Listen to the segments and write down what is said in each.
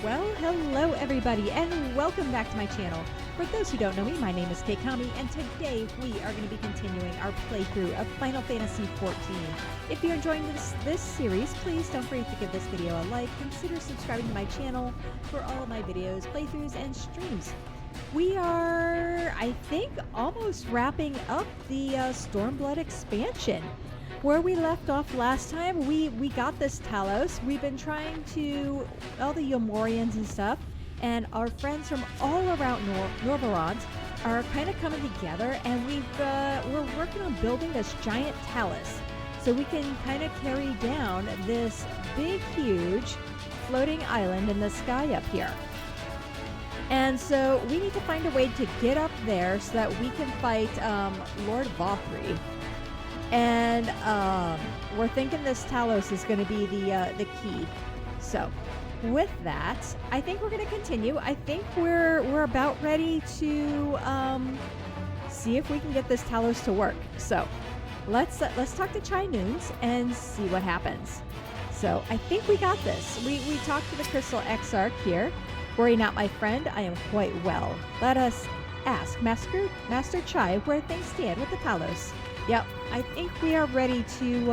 Well, hello everybody, and welcome back to my channel. For those who don't know me, my name is Keikami, and today we are going to be continuing our playthrough of Final Fantasy XIV. If you're enjoying this series, please don't forget to give this video a like. Consider subscribing to my channel for all of my videos, playthroughs, and streams. We are, I think, almost wrapping up the Stormblood expansion. Where we left off last time, we got this Talos. We've been trying to, all the Yomorians and stuff, and our friends from all around Norvarant are kind of coming together, and we're working on building this giant Talos so we can kind of carry down this big, huge floating island in the sky up here. And so we need to find a way to get up there so that we can fight Lord Vothri. And we're thinking this Talos is going to be the key. So with that, I think we're going to continue. I think we're about ready to see if we can get this Talos to work. So let's talk to Chai Noons and see what happens. So I think we got this. We talked to the Crystal Exarch here. Worry not, my friend. I am quite well. Let us ask Master Chai where things stand with the Talos. Yep, I think we are ready to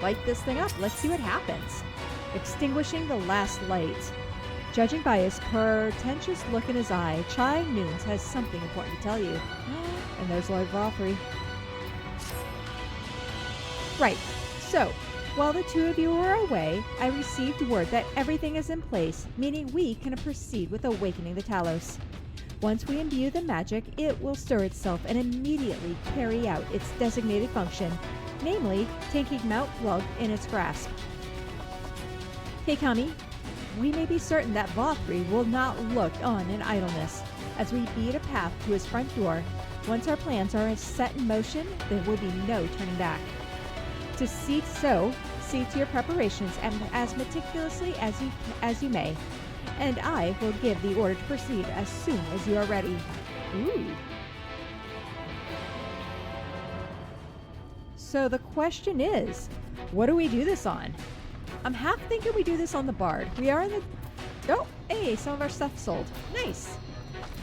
light this thing up. Let's see what happens. Extinguishing the last light. Judging by his portentous look in his eye, Chai Noons has something important to tell you. And there's Lord Vothri. Right, so, while the two of you were away, I received word that everything is in place, meaning we can proceed with awakening the Talos. Once we imbue the magic, it will stir itself and immediately carry out its designated function, namely, taking Mount Gulg in its grasp. Keikami, we may be certain that Vothri will not look on in idleness. As we beat a path to his front door, once our plans are set in motion, there will be no turning back. To see to your preparations as meticulously as you may, and I will give the order to proceed as soon as you are ready. Ooh. So the question is, what do we do this on? I'm half thinking we do this on the Bard. We are in the... Oh, hey, some of our stuff sold. Nice.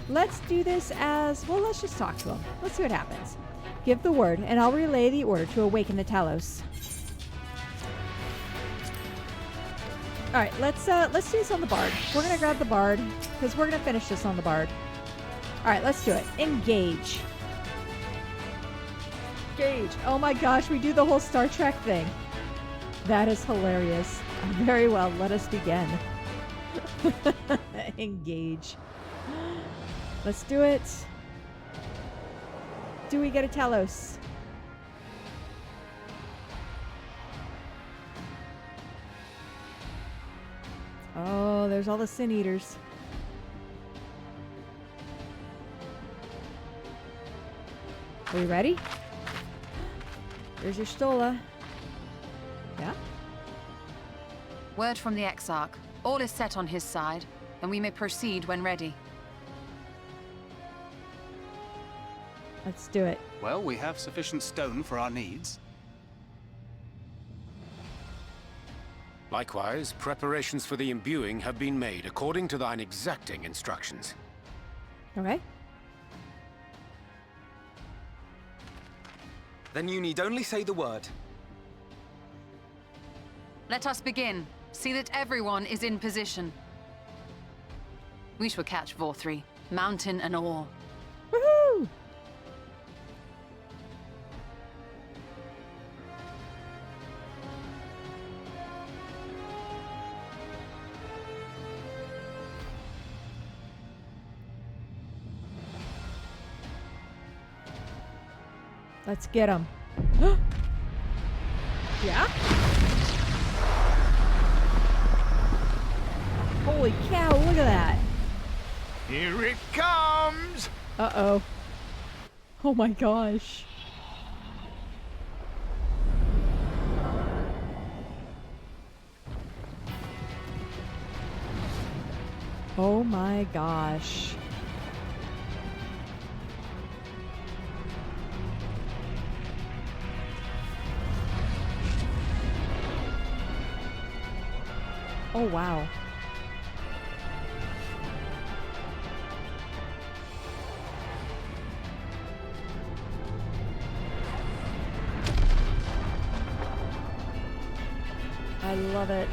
Let's do this as... Well, let's just talk to him. Let's see what happens. Give the word, and I'll relay the order to awaken the Talos. All right, let's do this on the Bard. We're gonna grab the Bard because we're gonna finish this on the Bard. All right, let's do it. Engage. Engage. Oh my gosh, we do the whole Star Trek thing. That is hilarious. Very well. Let us begin. Engage. Let's do it. Do we get a Talos? Oh, there's all the Sin Eaters. Are you ready? There's your Stola. Yeah? Word from the Exarch. All is set on his side, and we may proceed when ready. Let's do it. Well, we have sufficient stone for our needs. Likewise, preparations for the imbuing have been made according to thine exacting instructions. Okay. Then you need only say the word. Let us begin. See that everyone is in position. We shall catch Vothri, mountain and all. Woohoo! Let's get him. Yeah? Holy cow, look at that. Here it comes! Uh-oh. Oh my gosh. Oh my gosh. Oh, wow. I love it.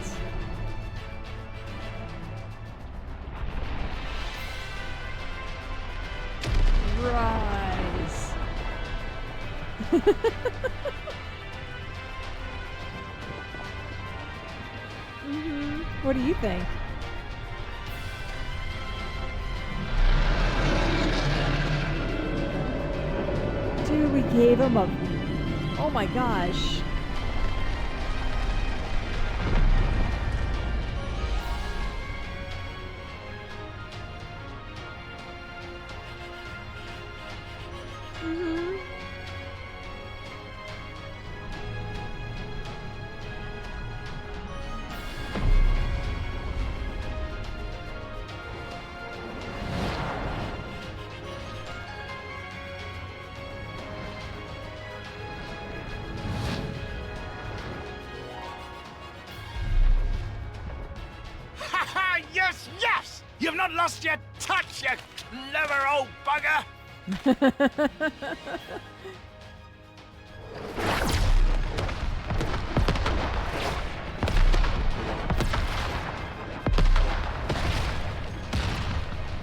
Rise. What do you think? Dude, we gave him a... Oh my gosh. Ha! Yes, yes! You've not lost your touch, you clever old bugger!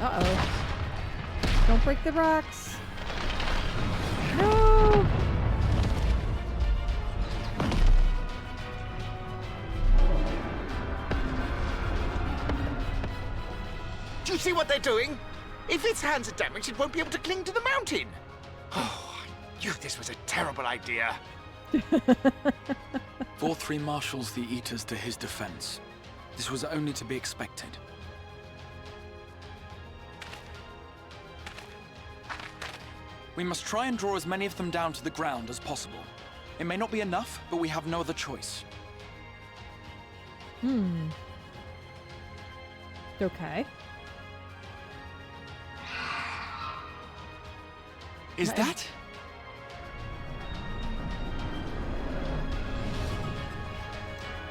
Uh-oh. Don't break the rocks. No! Do you see what they're doing? If its hands are damaged, it won't be able to cling to the mountain. Oh, I knew this was a terrible idea. VOR-3 marshals the Eaters to his defense. This was only to be expected. We must try and draw as many of them down to the ground as possible. It may not be enough, but we have no other choice. Okay. Is that?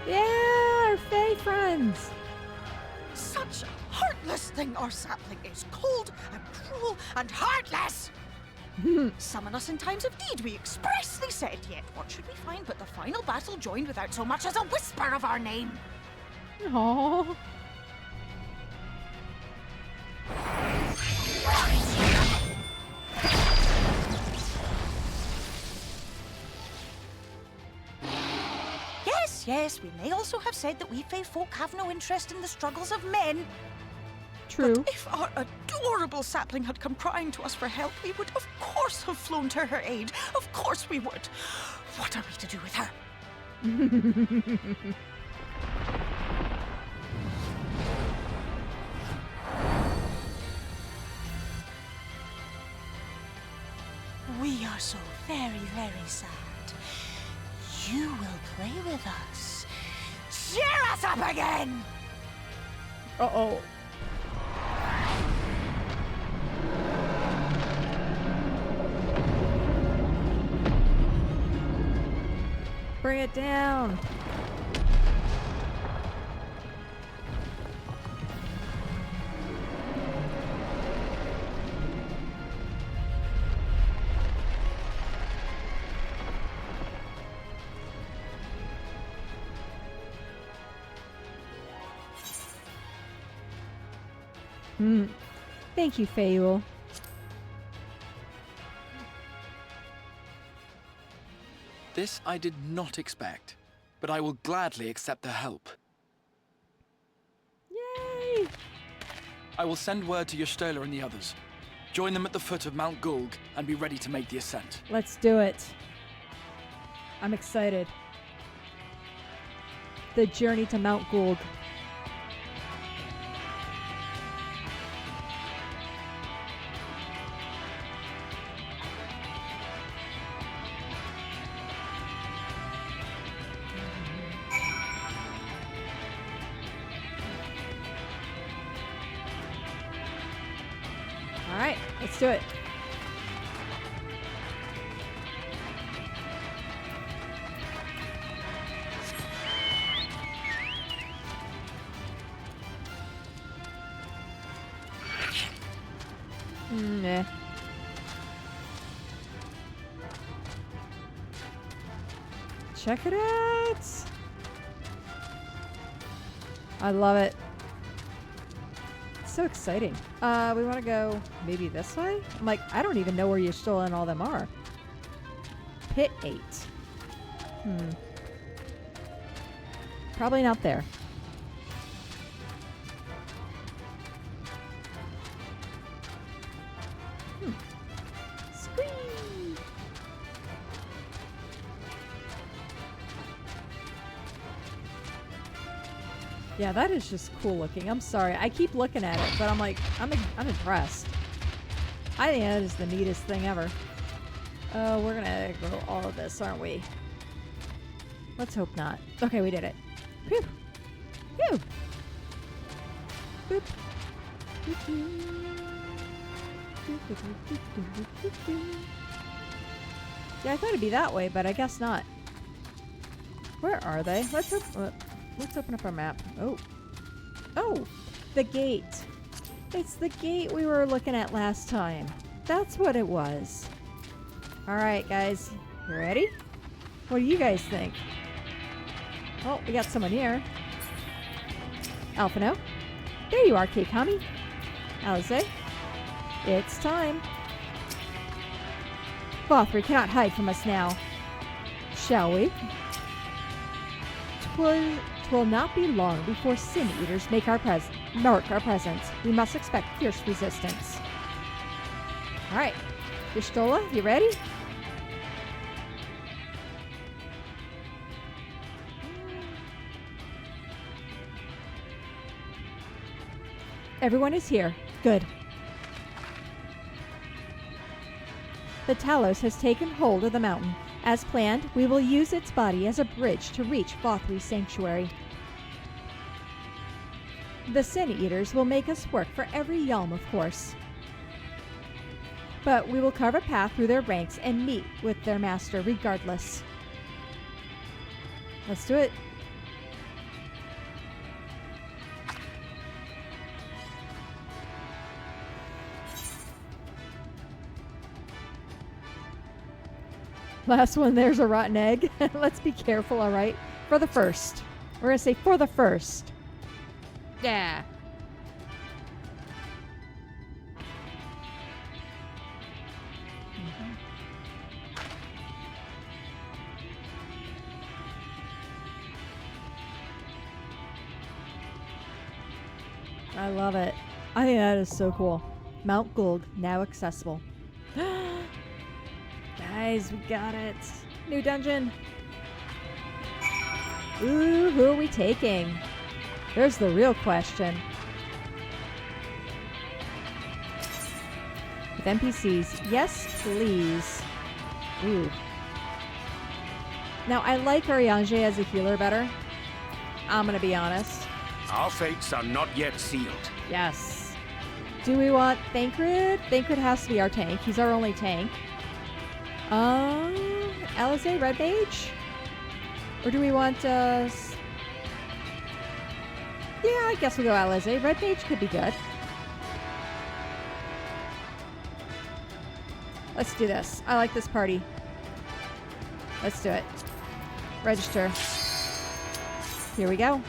Yeah, our Fae friends. Such a heartless thing our sapling is. Cold and cruel and heartless. Summon us in times of need, we expressly said. Yet what should we find but the final battle joined without so much as a whisper of our name? Aww. Yes, we may also have said that we Fae folk have no interest in the struggles of men. True. But if our adorable sapling had come crying to us for help, we would of course have flown to her aid. Of course we would. What are we to do with her? We are so very, very sad. You will play with us. Cheer us up again! Uh-oh. Bring it down. Thank you, Fayul. This I did not expect, but I will gladly accept the help. Yay! I will send word to Y'shtola and the others. Join them at the foot of Mount Gulg and be ready to make the ascent. Let's do it. I'm excited. The journey to Mount Gulg. All right, let's do it. Nah. Check it out. I love it. It's so exciting. We want to go maybe this way? I'm like, I don't even know where you're still and all them are. Pit 8. Probably not there. Squee! Yeah, that is just cool looking. I'm sorry. I keep looking at it, but I'm like, I'm impressed. I think that is the neatest thing ever. Oh, we're gonna go all of this, aren't we? Let's hope not. Okay, we did it. Phew. Phew. Boop. Yeah, I thought it'd be that way, but I guess not. Where are they? Let's open up our map. Oh. Oh! The gate. It's the gate we were looking at last time. That's what it was. Alright, guys. You ready? What do you guys think? Oh, we got someone here. Alphino. There you are, Keikami. Alize. It's time. Vothri cannot hide from us now. Shall we? 'Twill not be long before Sin Eaters mark our presence. We must expect fierce resistance. Alright. Y'shtola, you ready? Everyone is here. Good. The talos has taken hold of the mountain. As planned, we will use its body as a bridge to reach Vothri's sanctuary. The Sin Eaters will make us work for every Yalm, of course. But we will carve a path through their ranks and meet with their master regardless. Let's do it. Last one, there's a rotten egg. Let's be careful, alright? For the first. We're gonna say for the first. Yeah. I love it. I think that is so cool. Mount Gulg, now accessible. Guys, we got it. New dungeon. Ooh, who are we taking? There's the real question. With NPCs. Yes, please. Ooh. Now, I like Ariange as a healer better. I'm gonna be honest. Our fates are not yet sealed. Yes. Do we want Thancred? Thancred has to be our tank. He's our only tank. Alize, Red Mage? Or do we want, yeah, I guess we'll go Alize. Red Mage could be good. Let's do this. I like this party. Let's do it. Register. Here we go.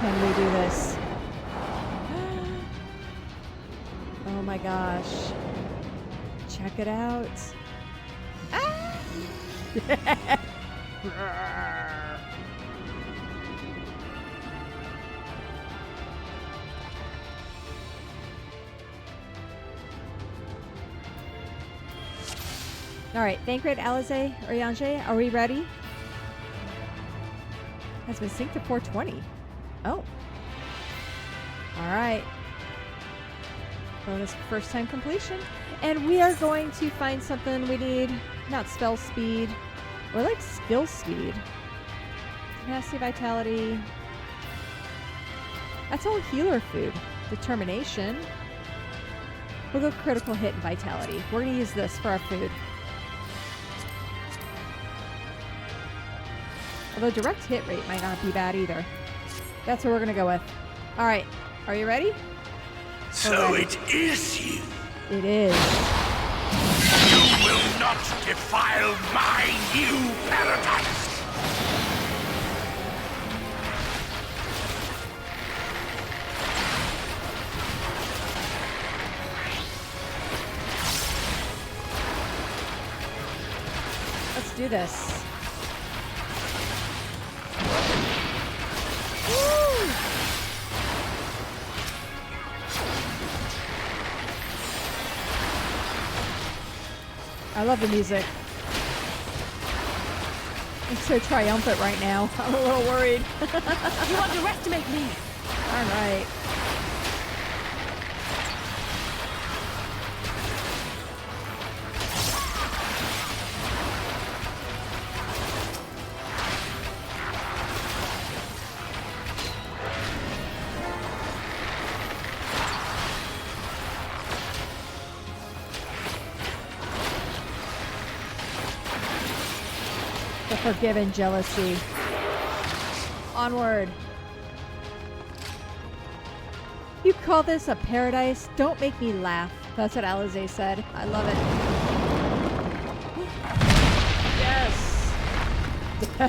Can we do this? Oh my gosh. Check it out. Ah! All right, Thancred, Alize, Ariange, are we ready? Has been synced to 420. Oh. All right. Bonus first time completion. And we are going to find something we need. Not spell speed. Or like skill speed. Tenacity, vitality. That's all healer food. Determination. We'll go critical hit and vitality. We're going to use this for our food. Although direct hit rate might not be bad either. That's what we're gonna go with. Alright, are you ready? So it is you. It is. You will not defile my new paradise. Let's do this. I love the music. It's so triumphant right now. I'm a little worried. You underestimate me! Alright. The forgiven jealousy. Onward. You call this a paradise? Don't make me laugh. That's what Alize said. I love it. Yes. I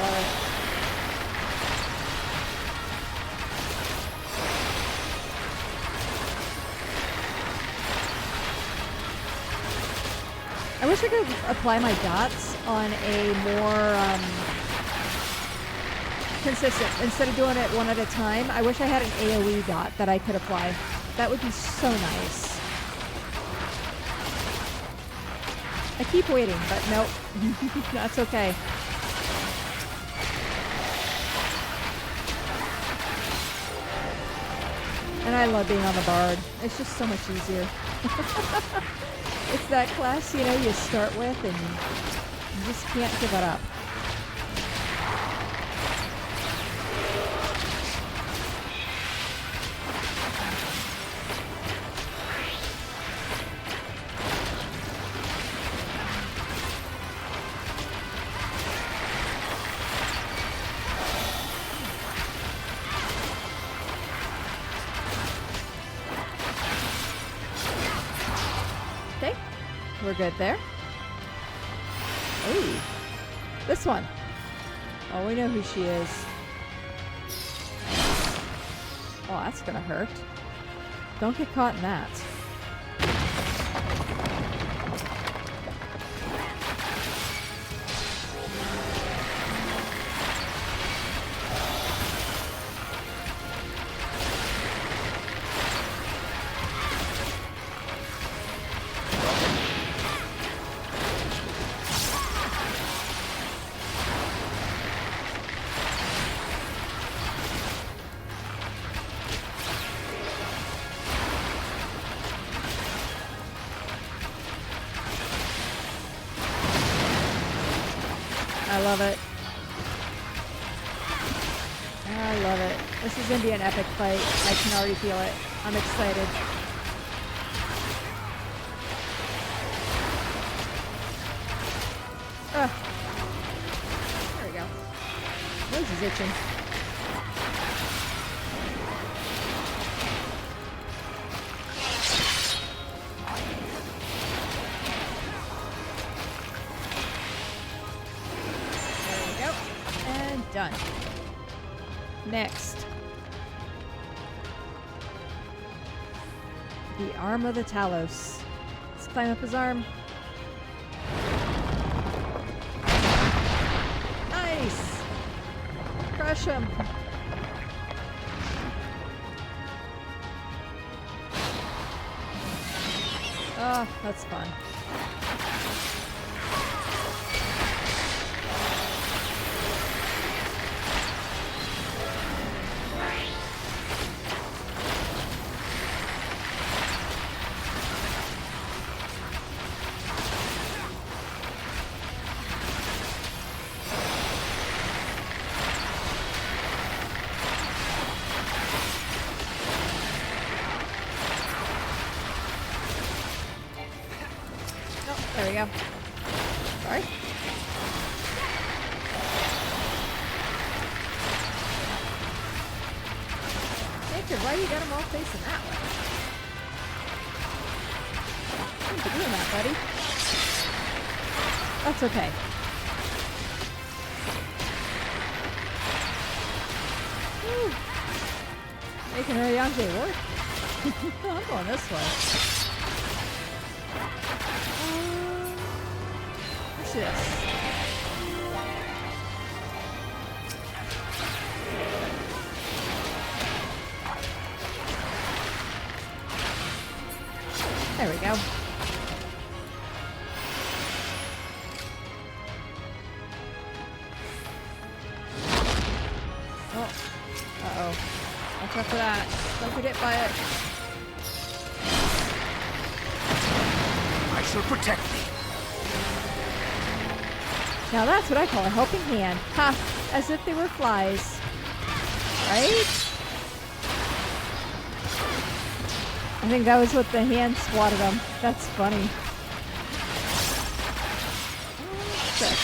love it. I wish I could apply my dots on a more consistent. Instead of doing it one at a time, I wish I had an AoE dot that I could apply. That would be so nice. I keep waiting, but nope. That's okay. And I love being on the Bard. It's just so much easier. It's that class, you know, you start with and you just can't give it up. Okay, we're good there. Ooh, this one. Oh, we know who she is. Oh, that's gonna hurt. Don't get caught in that. I love it. I love it. This is going to be an epic fight. I can already feel it. I'm excited. Ugh. There we go. Nose is itching. Done. Next. The arm of the Talos. Let's climb up his arm. Nice! Crush him. Oh, that's fun. There we go. Sorry. freaking right, you got them all facing that way. Thanks for doing that, buddy. That's okay. Woo. Making Ariane work. I'm going this way. What's this? There we go. Oh. Uh-oh. Watch out for that. Don't get hit by it. I shall protect thee. Now that's what I call a helping hand. Ha! As if they were flies. Right? I think that was what the hand swatted them. That's funny. Oh, shit.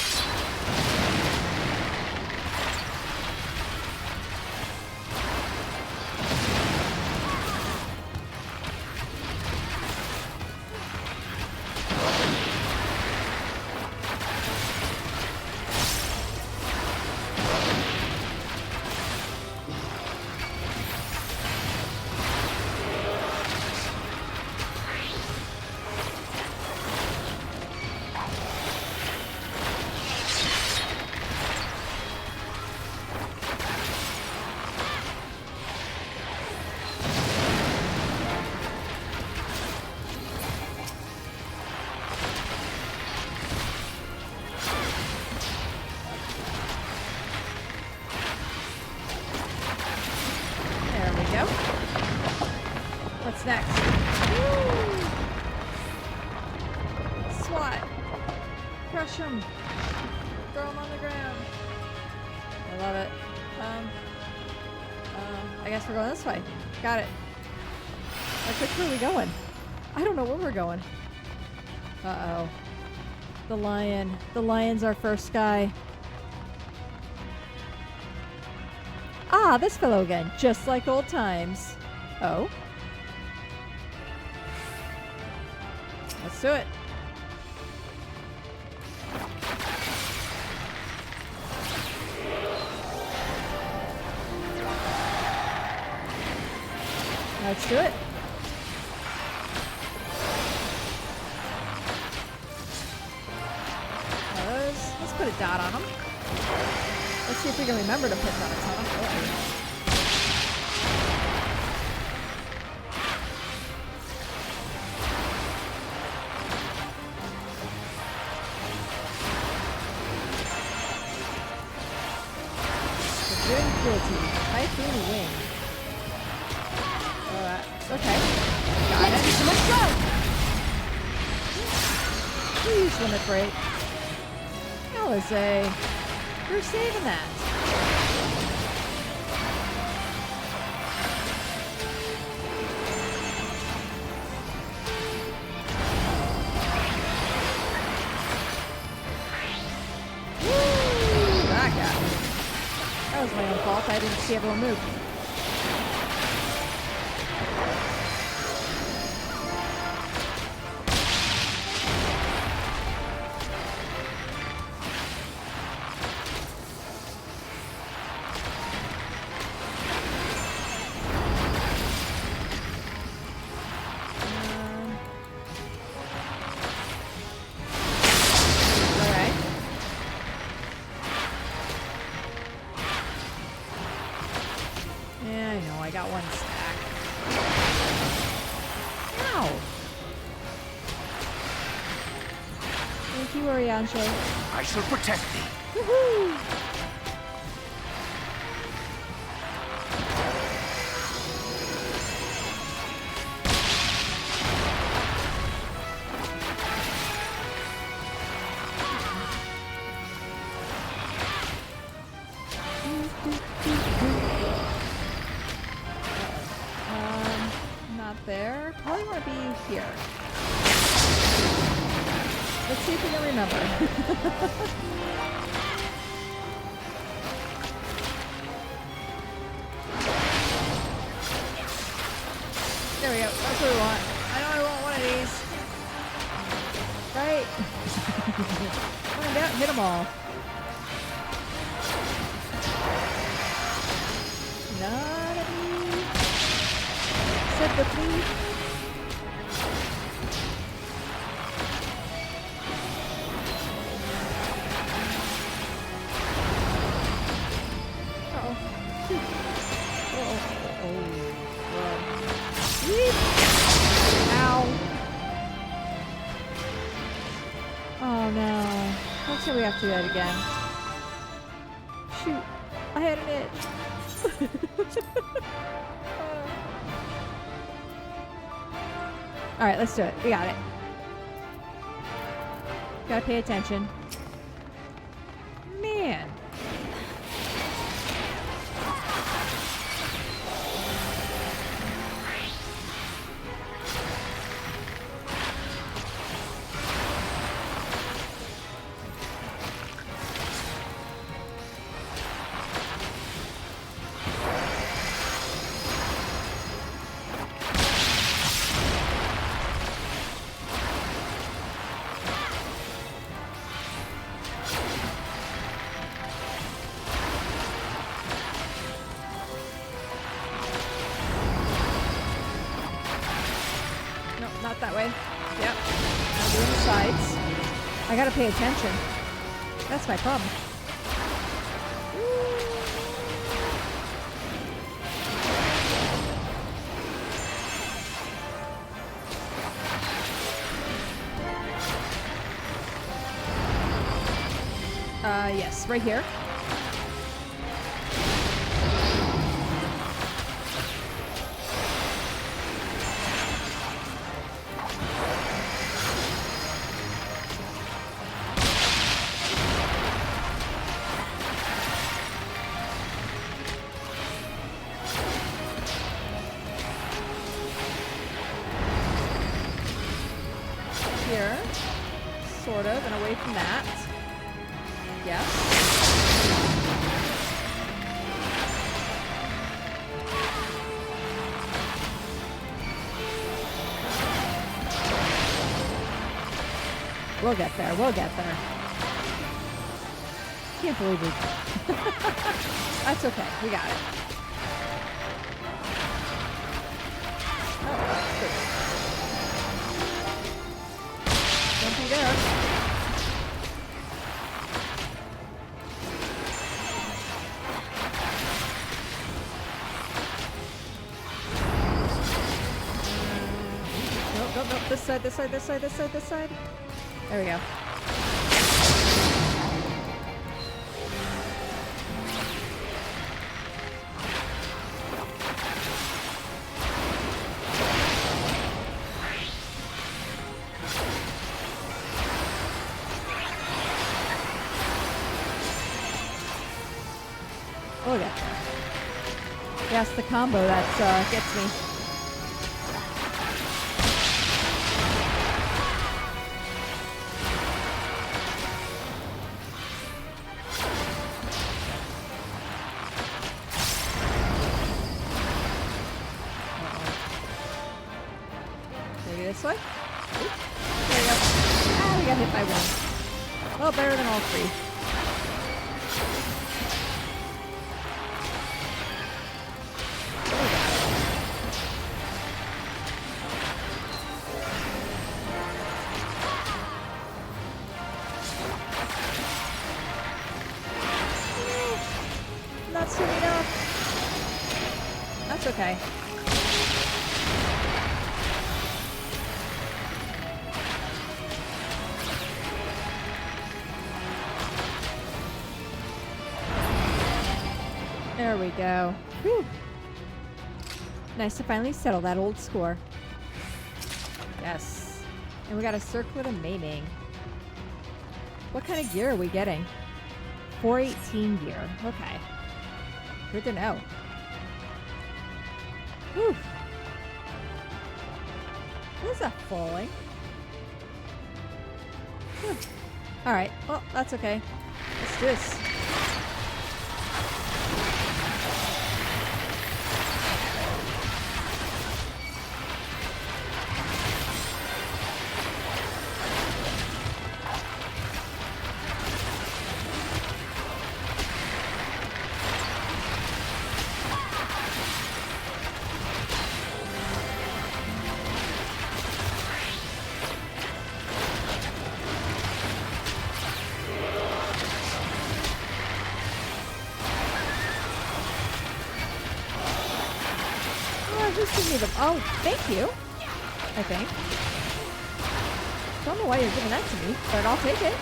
What's next? Woo! SWAT! Crush him! Throw him on the ground! I love it. I guess we're going this way. Got it. Like, where are we going? I don't know where we're going. Uh-oh. The lion. The lion's our first guy. Ah, this fellow again. Just like old times. Oh. Let's do it. Let's do it. Let's put a dot on them. Let's see if we can remember to put dots on them. Doing cruelty. Typhoon wing. Okay. Got it. Let's go! Please, limit break. Alizé, you're saving that. Woo! That got me. That was my own fault. I didn't see everyone move. I shall protect thee. Woohoo! Not there. Probably want to be here. Let's see if we can remember. There we go. That's what we want. I know I want one of these. Right? Find out and hit them all. Not at me. Sit with me. We have to do that again. Shoot. I had an itch. Alright, let's do it. We got it. Gotta pay attention. Man. Not that way. Yep. I'm doing the sides. I gotta pay attention. That's my problem. Yes, right here. Here, sort of, and away from that. Yes. We'll get there. We'll get there. Can't believe we. That's okay. We got it. Oh, good. Don't be there. Nope. This side. There we go. Oh yeah. Yes, the combo that gets me. Maybe this way? Oop. There we go. Ah, we got hit by one. Well, better than all three. Not soon enough. That's okay. There we go. Whew. Nice to finally settle that old score. Yes. And we got a circlet of maiming. What kind of gear are we getting? 418 gear. Okay. Good to know. Whew. What is that falling? Whew. Alright. Well, that's okay. Let's do this. the... Oh, thank you. I think. Don't know why you're giving that to me, but I'll take it.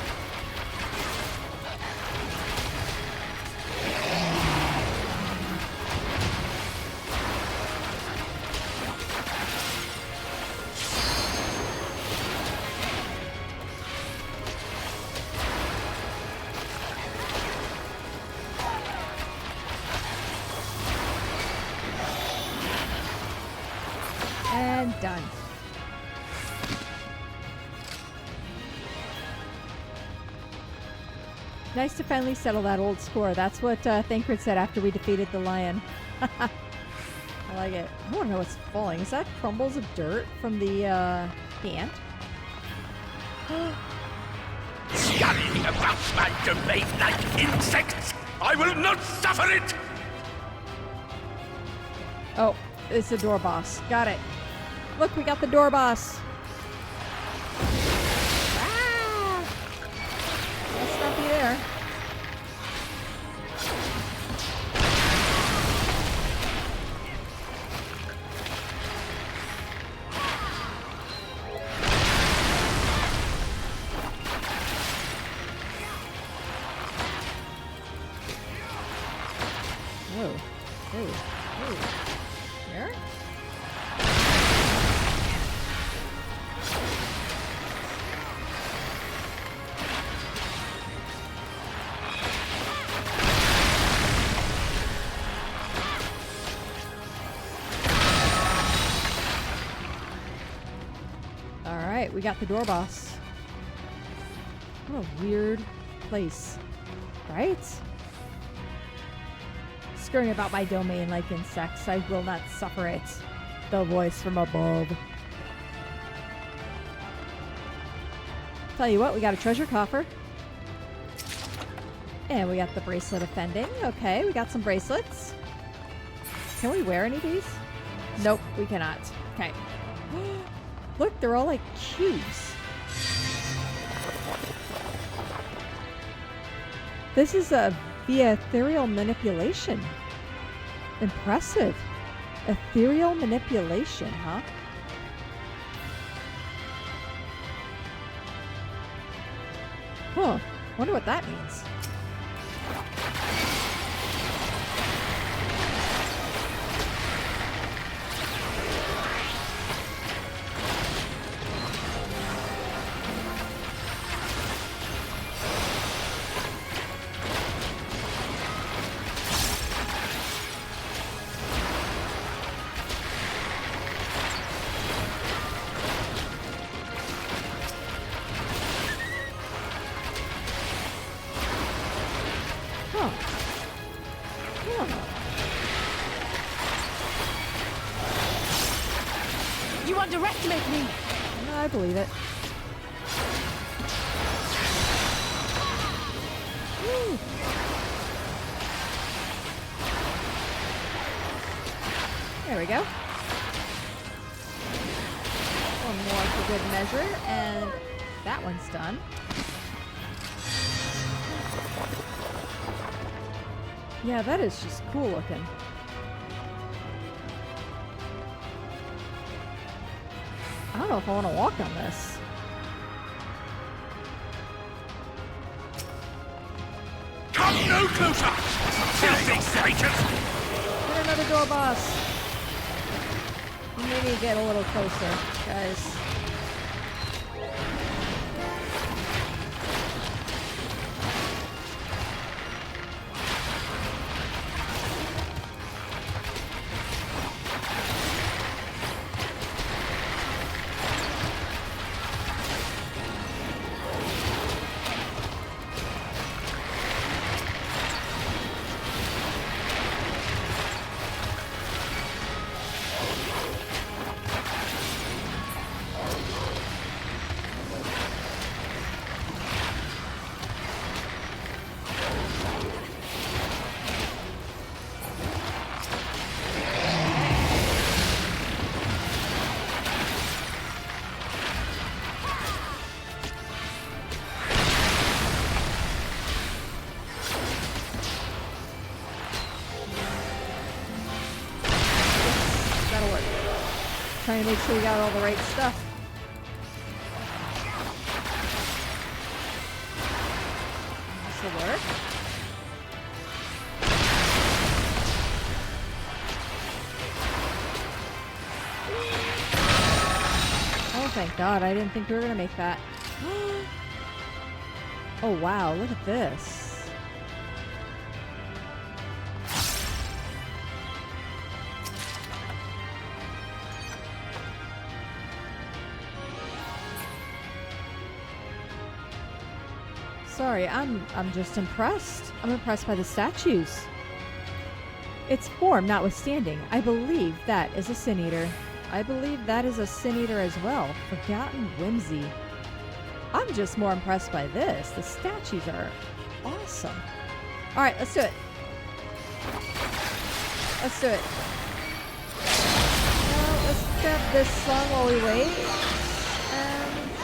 And done. Nice to finally settle that old score. That's what Thancred said after we defeated the lion. I like it. I want to know what's falling. Is that crumbles of dirt from the ant? Scurrying about my domain like insects! I will not suffer it! Oh, it's the door boss. Got it. Look, we got the door boss. Ah! Let's not be there. Whoa. Whoa. Whoa. There? Alright, we got the door boss. What a weird place. Right? Scurrying about my domain like insects. I will not suffer it. The voice from above. Tell you what, we got a treasure coffer. And we got the bracelet of fending. Okay, we got some bracelets. Can we wear any of these? Nope, we cannot. Okay. Look, they're all like cubes. This is via ethereal manipulation. Impressive. Ethereal manipulation, huh? Huh. Wonder what that means. You underestimate me! I believe it. Woo. There we go. One more for good measure, and that one's done. Yeah, that is just cool looking. I don't know if I want to walk on this. Come no closer! Filthy creatures! Get another door boss. Maybe get a little closer, guys. trying to make sure we got all the right stuff. This will work. Oh, thank God. I didn't think we were going to make that. Oh, wow. Look at this. Sorry, I'm just impressed. I'm impressed by the statues. Its form notwithstanding, I believe that is a Sin Eater. I believe that is a Sin Eater as well. Forgotten Whimsy. I'm just more impressed by this. The statues are awesome. All right, let's do it. Let's do it. Let's grab this song while we wait.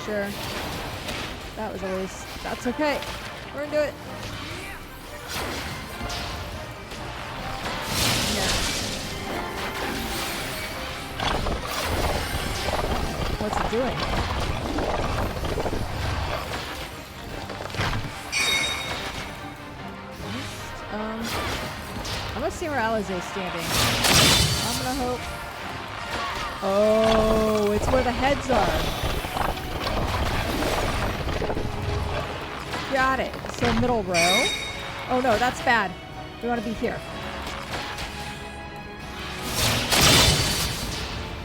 Sure. That was a waste. That's okay. We're gonna do it. Yeah. What's it doing? I'm gonna see where Alize is standing. I'm gonna hope. Oh, it's where the heads are. Got it. So middle row. Oh no, that's bad. We want to be here.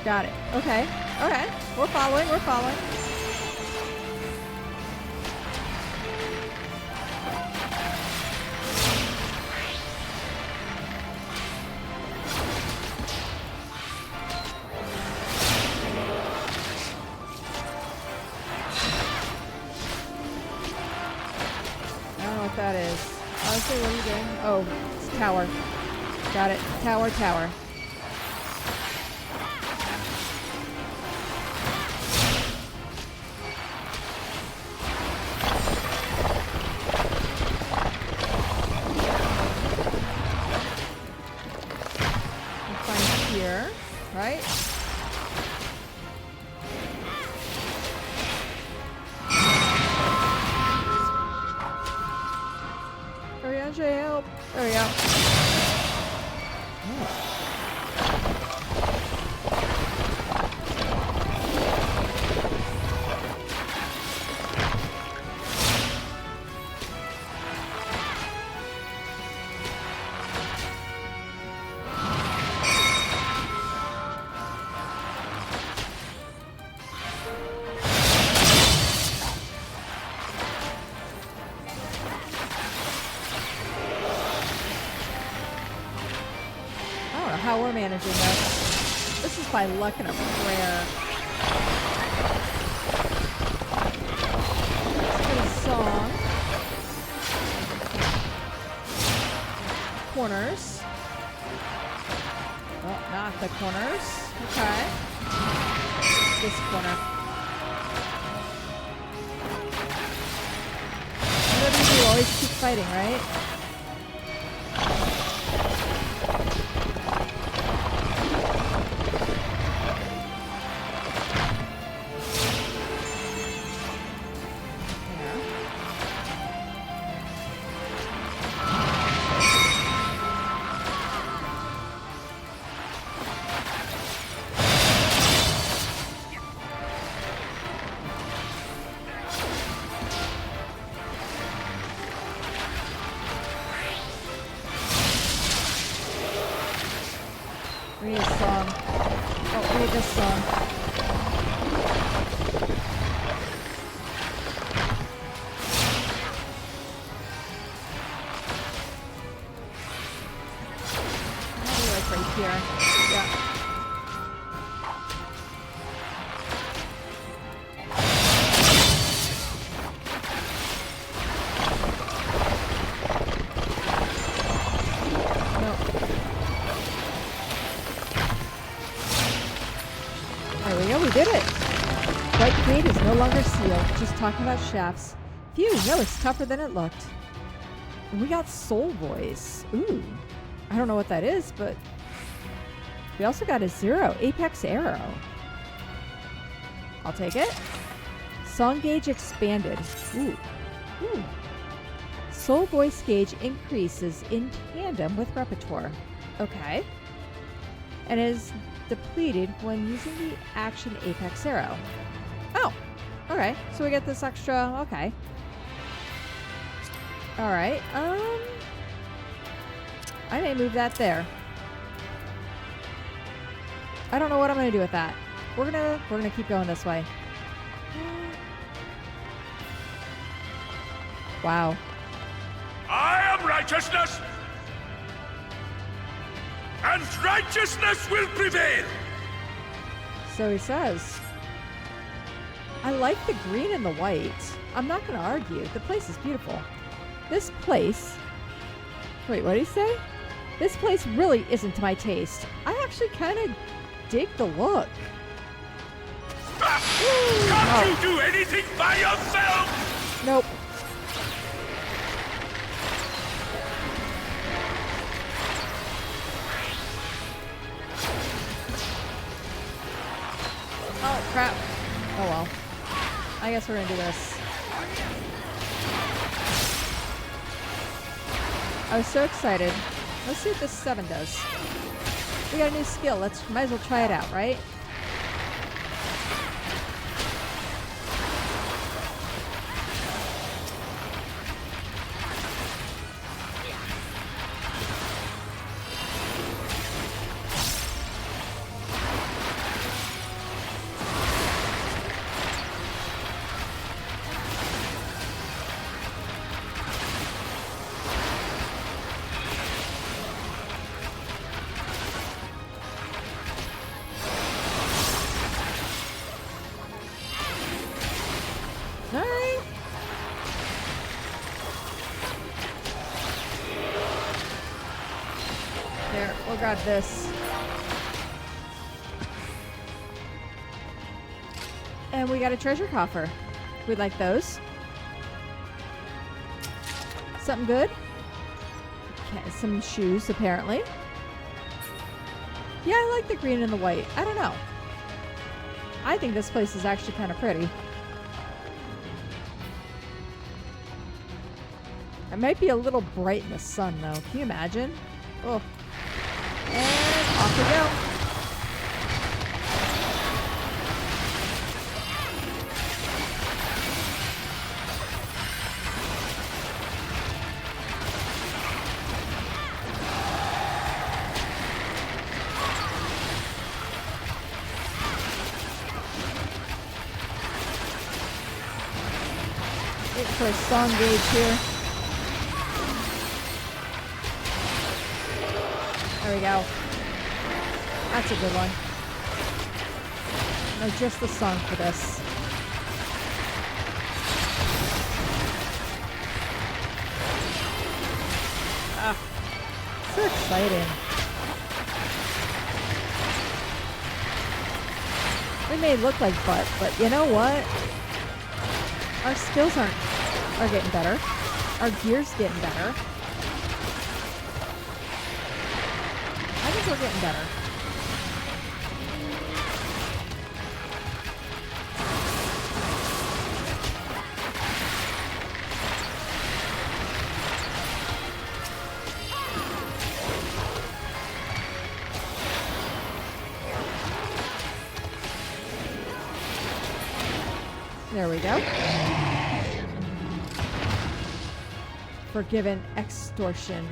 Got it. Okay. Okay. We're following. We're following. That is. Honestly, what are you doing? Oh, it's tower. Got it. Tower, tower. We'll find here, right? Help. There we go. Oh. How we're managing this. This is by luck and a prayer. Let's get a song. Corners. Oh, not the corners. Okay. This corner. What do you do? Always keep fighting, right? We need a song. Oh, we need this song. Maybe like right here. Yeah. We did it! White gate is no longer sealed. Just talking about shafts. Phew, no, it's tougher than it looked. And we got Soul Voice. Ooh. I don't know what that is, but we also got a 0 Apex Arrow. I'll take it. Song gauge expanded. Ooh. Ooh. Soul voice gauge increases in tandem with repertoire. Okay. And is depleted when using the action apex arrow. Oh. Okay. So we get this extra. Okay. Alright. I may move that there. I don't know what I'm gonna do with that. We're gonna keep going this way. Wow. I am righteousness, and righteousness will prevail. So he says. I like the green and the white. I'm not gonna argue. The place is beautiful. This place... Wait, what did he say? This place really isn't to my taste. I actually kind of dig the look. Can't you do anything by yourself? Nope. Oh, crap. Oh, well. I guess we're gonna do this. I was so excited. Let's see what this 7 does. We got a new skill. Might as well try it out, right? Alright. There, we'll grab this. And we got a treasure coffer. We'd like those. Something good? Okay, some shoes, apparently. Yeah, I like the green and the white. I don't know. I think this place is actually kind of pretty. It might be a little bright in the sun, though. Can you imagine? Oh. And off we go. Waiting for a song gauge here. There we go. That's a good one. No, just the song for this. Ah, so exciting. We may look like butt, but you know what? Our skills are getting better. Our gear's getting better. I think we're getting better. There we go. Forgiven extortion.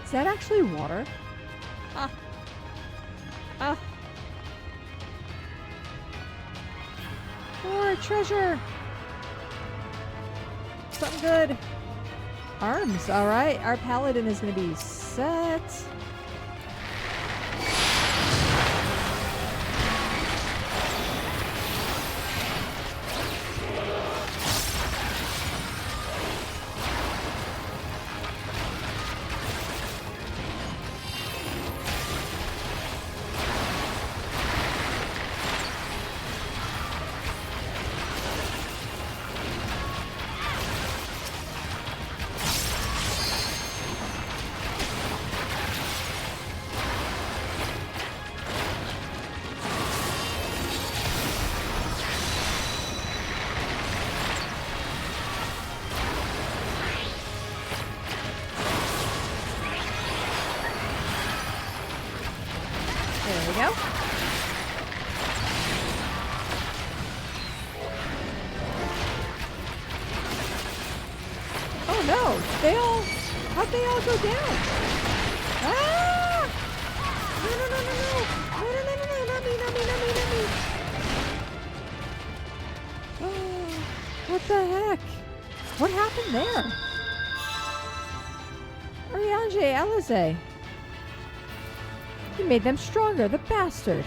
Is that actually water? Ah. Ah. More treasure. Something good. Arms, alright. Our paladin is going to be set. we go. Oh no! How'd they all go down? Ah! No, no, no, no, no! No, no, no, no, no! Not me, not me, not me, not me! Oh, what the heck? What happened there? Ariange Alize. He made them stronger, the bastard.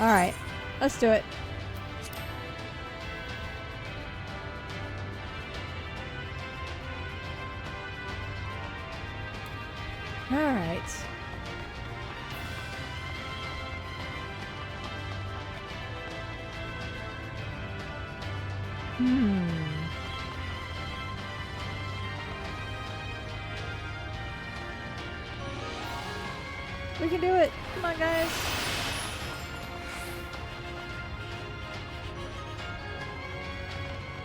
Alright, let's do it. Alright. We can do it. Come on, guys.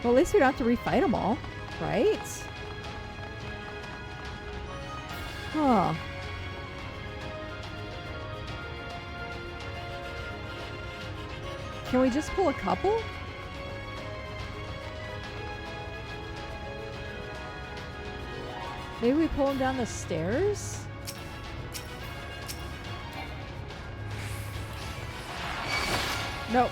Well, at least we don't have to refight them all, right? Huh. Can we just pull a couple? Maybe we pull them down the stairs? Nope.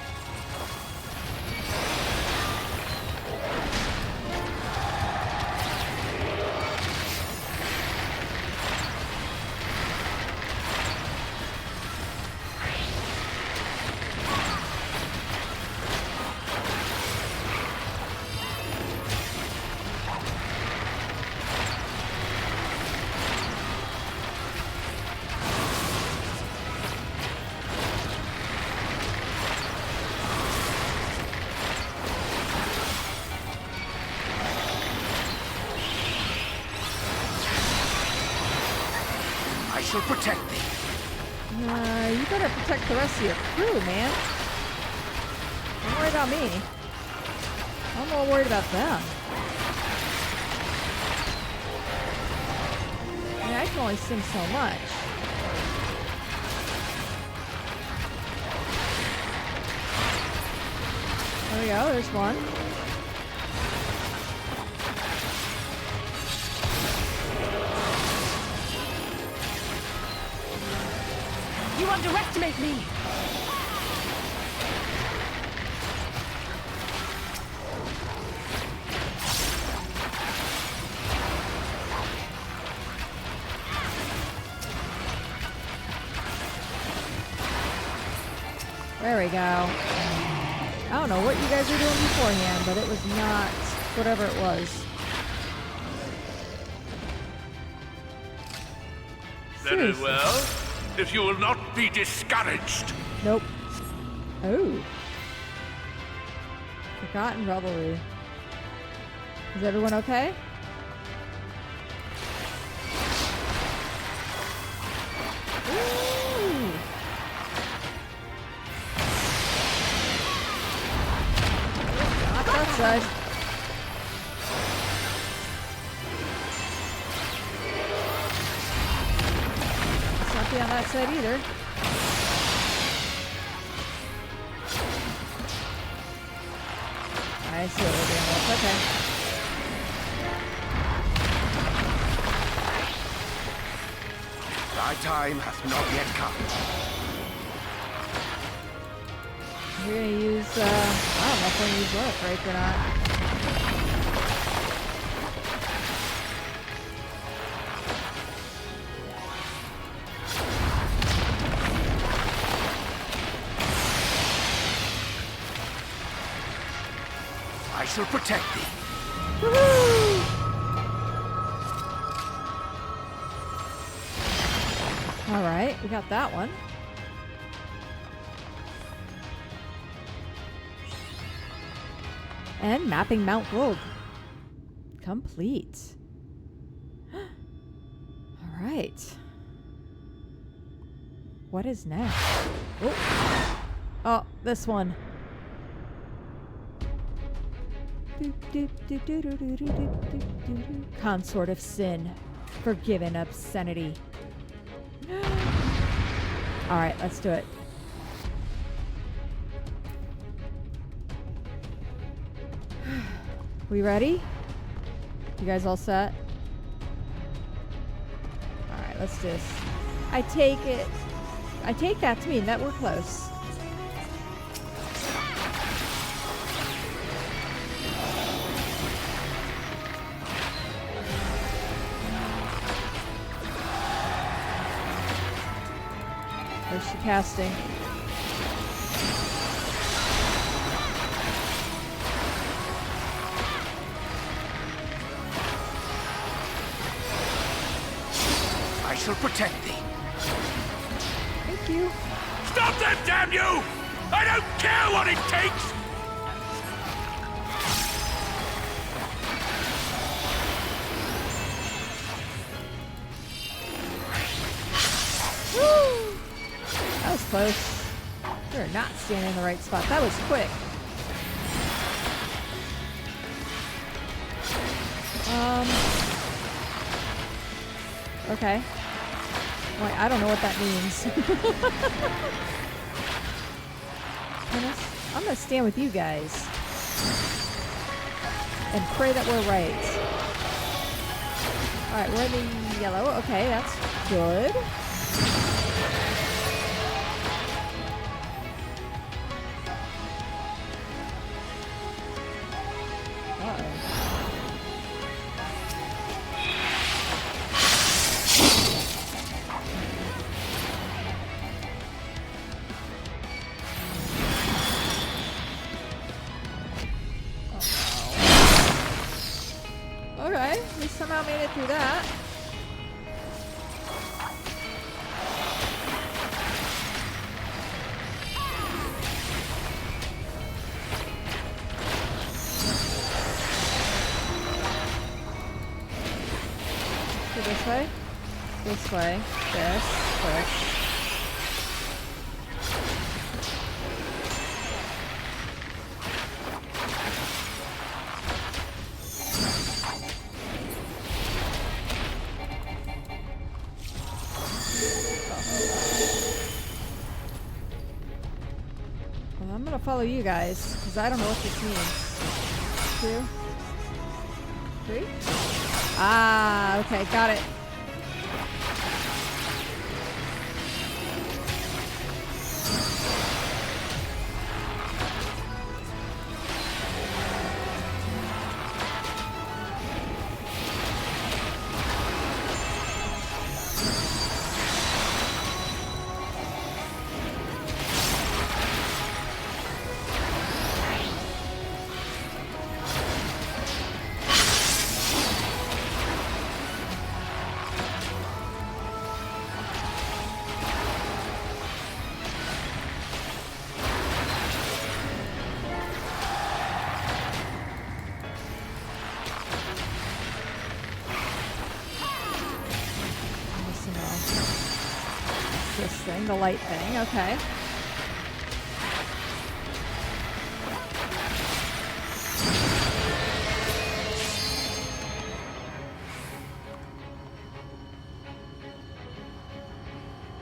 I shall protect thee. You better protect the rest of your crew, man. Don't worry about me. I'm more worried about them. I mean, I can only sing so much. There we go, there's one. You underestimate me! There we go. I don't know what you guys were doing beforehand, but it was not whatever it was. Very Seriously. well. If you will not be discouraged. Nope. Oh. Forgotten Revelry. Is everyone okay? Ooh. Not that side. Let's not be on that side either. I see what we're doing with. Okay. Thy time hath not yet come. We're gonna use, I don't know if we're gonna use Lilith Break or not. I shall protect thee. Woohoo! Alright, we got that one. And mapping Mount Gulg. Complete. Alright. What is next? Oh, this one. Consort of Sin. Forgiven obscenity. Alright, let's do it. We ready? You guys all set? Alright, let's do this. I take that to mean that we're close. Where's she casting? I shall protect thee. Thank you. Stop them, damn you! I don't care what it takes! Woo! That was close. You're not standing in the right spot. That was quick. Okay. Wait, I don't know what that means. I'm gonna stand with you guys. And pray that we're right. Alright, we're in the yellow. Okay, that's good. Okay, we somehow made it through that. So this way, this, push. Well, I'm gonna follow you guys, because I don't know what this means. 2, 3. Ah, okay, got it. This thing, the light thing, okay.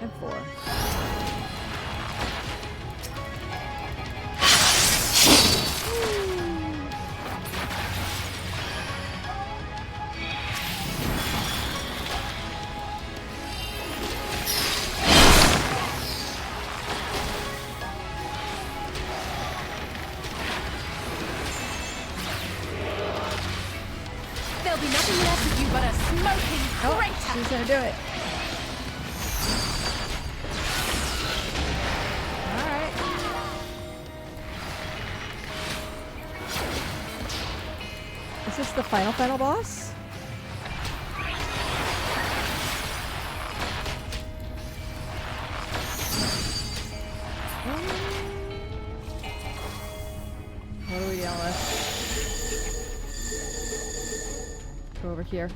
And 4. There'll be nothing left of you but a smoking crater! She's gonna do it. Alright. Is this the final boss? What are we dealing with? Go over here.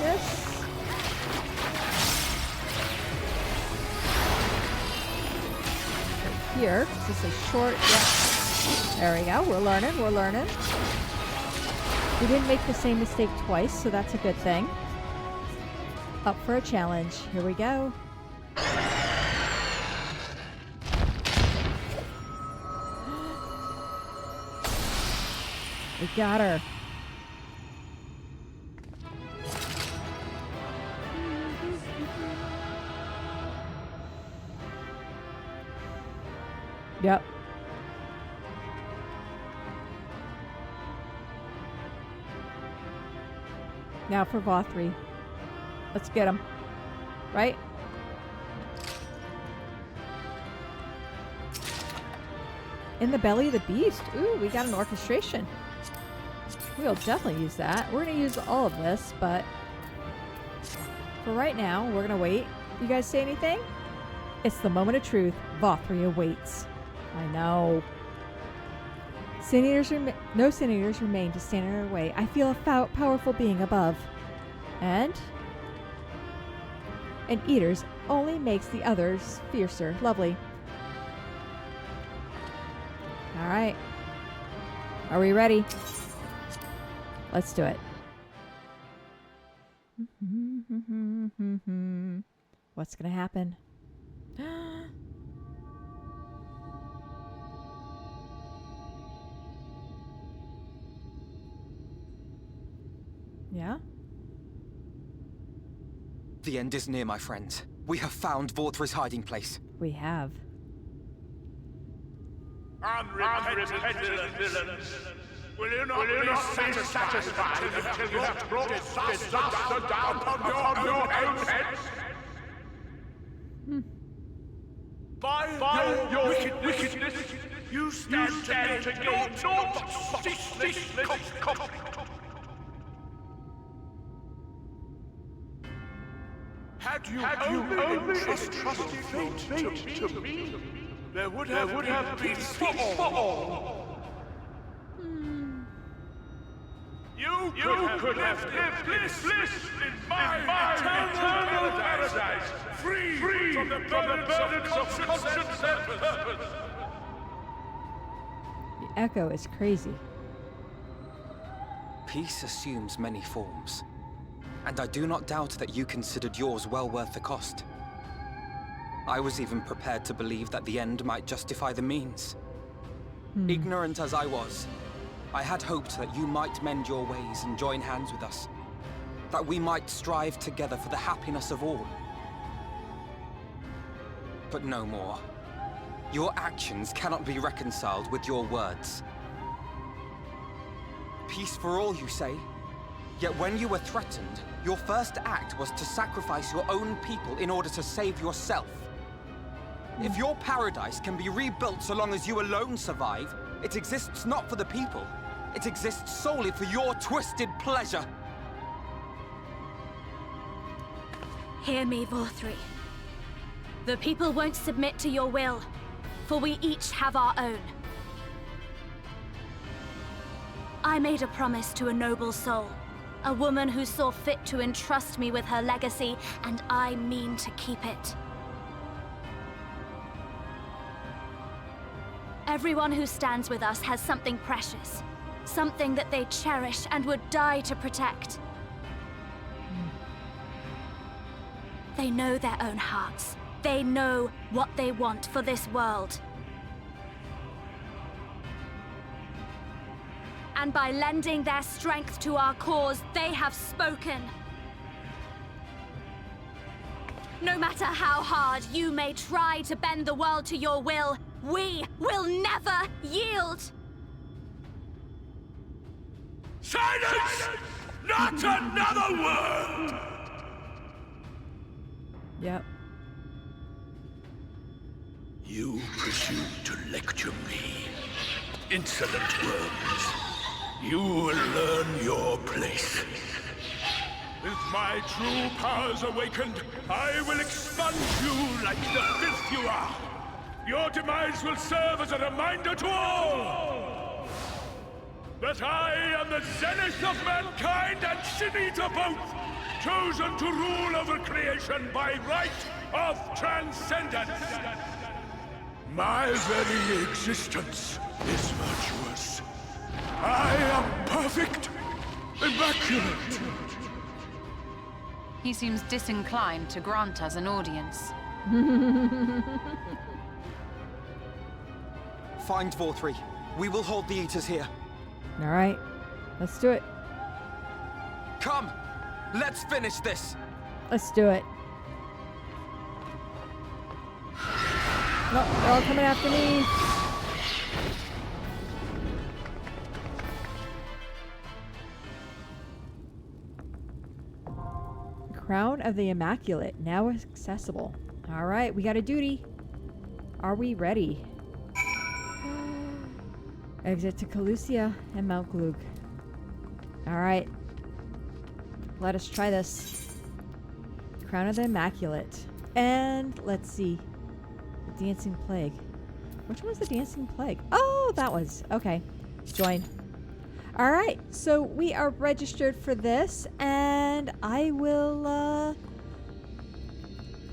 this. Right here. This is a short. Yeah. There we go. We're learning. We're learning. We didn't make the same mistake twice, so that's a good thing. Up for a challenge. Here we go. We got her. Yep. Now for VFXIV. Let's get him. Right? In the belly of the beast. Ooh, we got an orchestration. We'll definitely use that. We're going to use all of this, but for right now, we're going to wait. You guys say anything? It's the moment of truth. VFXIV awaits. I know. No sin eaters remain to stand in our way. I feel a powerful being above. And eaters only makes the others fiercer. Lovely. All right. Are we ready? Let's do it. What's going to happen? Yeah? The end is near, my friends. We have found VFXIV's hiding place. We have. Unrepentant villains! Will you not be satisfied until you have brought disaster down upon your own heads? By your wickedness, you stand to gain naught ceaseless conflict. Had you only entrusted fate to me, there would have been peace for all. You could have lived bliss in my eternal paradise, free from the burdens of conscience and purpose. The echo is crazy. Peace assumes many forms, and I do not doubt that you considered yours well worth the cost. I was even prepared to believe that the end might justify the means. Ignorant as I was, I had hoped that you might mend your ways and join hands with us. That we might strive together for the happiness of all. But no more. Your actions cannot be reconciled with your words. Peace for all, you say? Yet when you were threatened, your first act was to sacrifice your own people in order to save yourself. If your paradise can be rebuilt so long as you alone survive, it exists not for the people. It exists solely for your twisted pleasure. Hear me, VFXIV. The people won't submit to your will, for we each have our own. I made a promise to a noble soul, a woman who saw fit to entrust me with her legacy, and I mean to keep it. Everyone who stands with us has something precious, something that they cherish and would die to protect. They know their own hearts. They know what they want for this world. And by lending their strength to our cause, they have spoken. No matter how hard you may try to bend the world to your will, we will never yield! Silence! Not another word! Yep. You presume to lecture me. Insolent worms. You will learn your place. With my true powers awakened, I will expunge you like the filth you are. Your demise will serve as a reminder to all that I am the zenith of mankind and Sin Eater both, chosen to rule over creation by right of transcendence. My very existence is virtuous. I am perfect, immaculate. He seems disinclined to grant us an audience. Find Vorthree. We will hold the Eaters here. All right, let's do it. Come! Let's finish this! Let's do it. No, they're all coming after me. Crown of the Immaculate, now accessible. All right, we got a duty. Are we ready? Exit to Calusia and Mount Gulg. All right. Let us try this. Crown of the Immaculate. And let's see. The Dancing Plague. Which one was the Dancing Plague? Oh, that was. Okay. Join. All right. So we are registered for this. And I will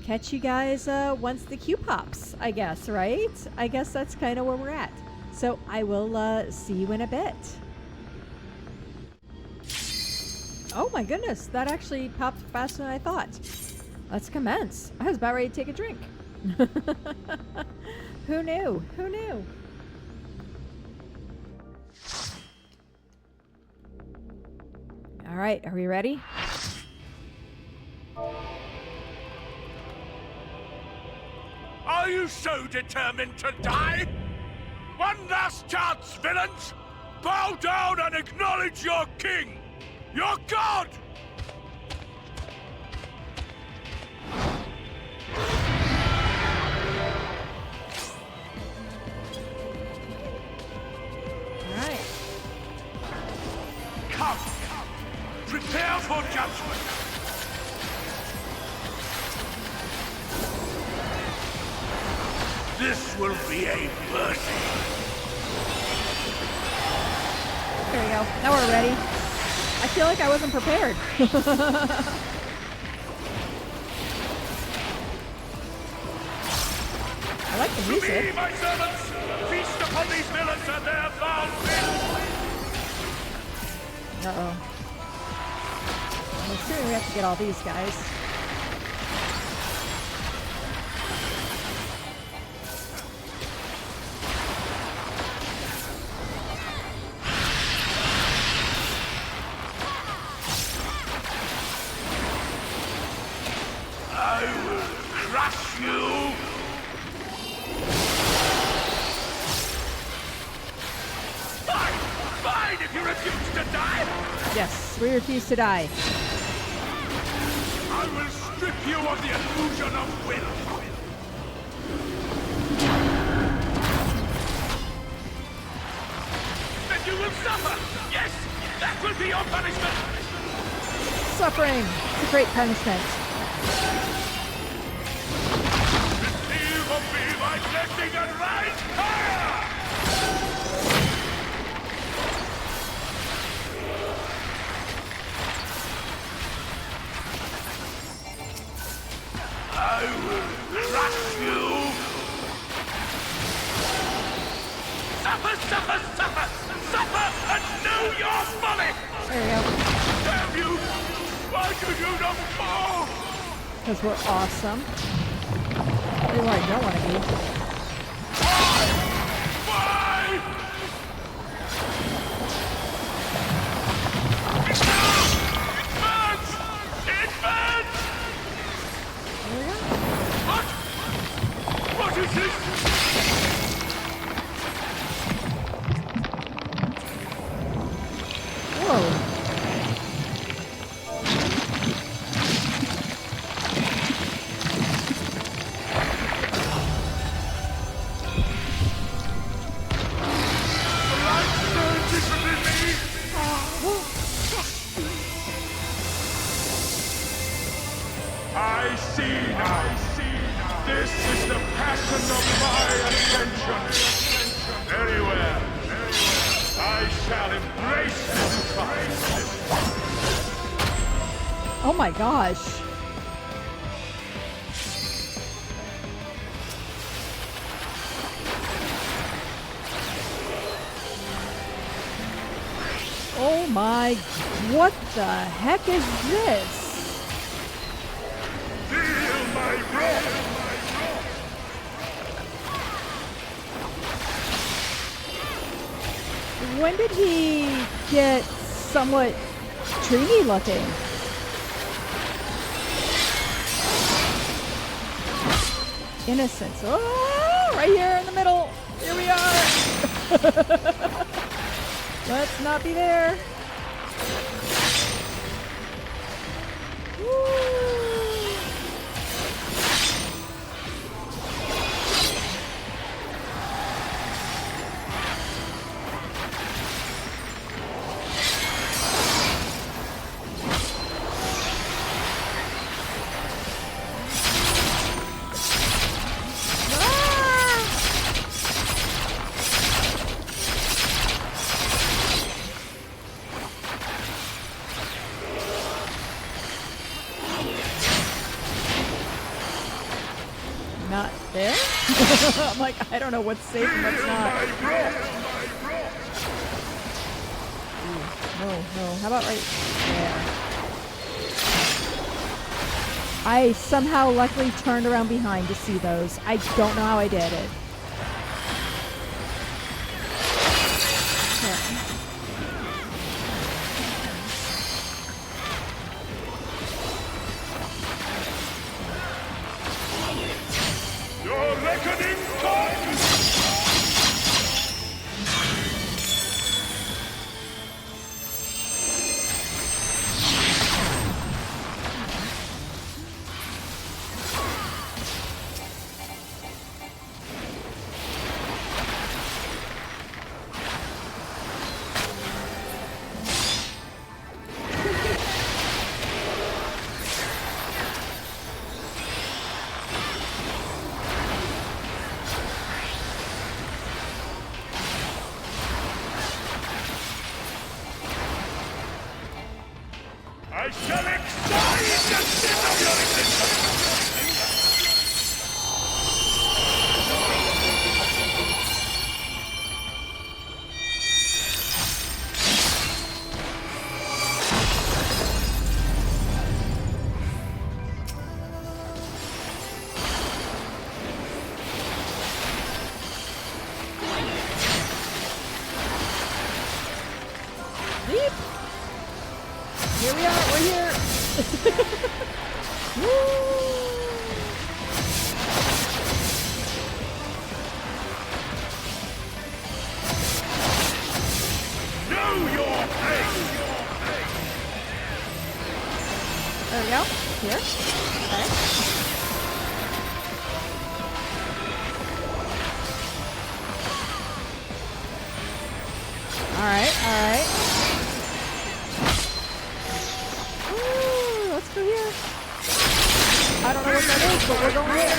catch you guys once the queue pops, I guess, right? I guess that's kind of where we're at. So I will see you in a bit. Oh my goodness, that actually popped faster than I thought. Let's commence. I was about ready to take a drink. Who knew? Who knew? All right, are we ready? Are you so determined to die? One last chance, villains! Bow down and acknowledge your king! Your god! Alright. Come! Prepare for judgment! This will be a mercy! There we go. Now we're ready. I feel like I wasn't prepared. I like the music. To me, my servants! Feast upon these villains and their foul filth! Uh-oh. I'm assuming we have to get all these guys. I will crush you! Fine, if you refuse to die! Yes, we refuse to die. I will strip you of the illusion of will! Then you will suffer! Yes, that will be your punishment! Suffering. It's a great punishment. Receive of me my blessing and right fire! I will crush you! Suffer, suffer, suffer! Suffer and know your folly! There we go. Damn you! Why do you not fall? Because we're awesome. Really what I don't want to be. Why? Why? It burns! It burns! There we go. What? What is this? Whoa. I see now. This is the passion of my ascension. Very well. I shall embrace this fight. Oh my gosh. Oh my, what the heck is this? Feel my wrath! When did he get somewhat dreamy looking? Innocence. Oh, right here in the middle. Here we are. Let's not be there. Woo. Not there? I'm like, I don't know what's safe and what's not. Ooh, no. How about right there? I somehow luckily turned around behind to see those. I don't know how I did it. Your reckoning time! I shall excite the sin of your existence! Leap! Here we are, we're here! Woo! Know your pain! There we go. Here. Okay. Alright, alright. Ooh, let's go here. I don't know what that is, but we're going here.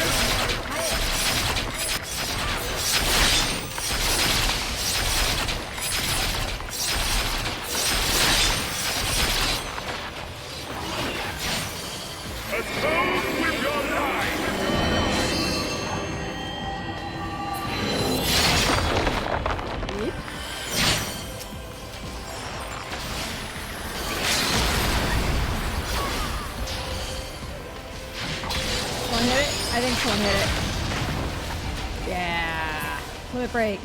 Atone with your life! Leap. Someone hit it? I think someone hit it. Yeah. Limit break.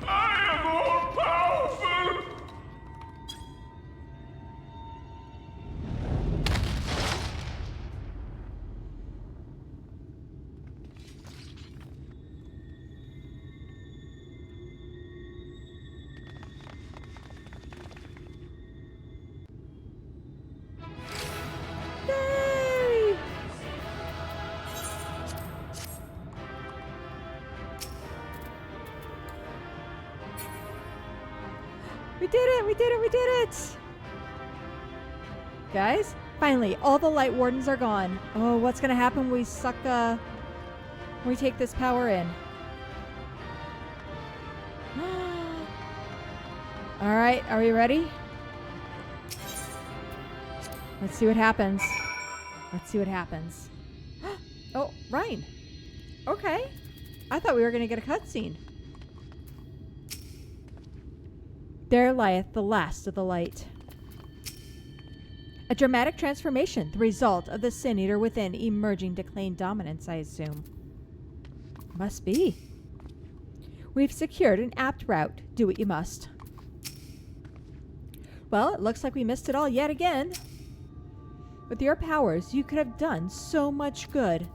I am all powerful! Yay! We did it! We did it! We did it! Guys, finally, all the light wardens are gone. Oh, what's gonna happen when we suck, when we take this power in? Alright, are we ready? Let's see what happens. Let's see what happens. Oh, Ryan. Okay. I thought we were going to get a cutscene. There lieth the last of the light. A dramatic transformation, the result of the Sin Eater within emerging to claim dominance, I assume. Must be. We've secured an apt route. Do what you must. Well, it looks like we missed it all yet again. With your powers, you could have done so much good.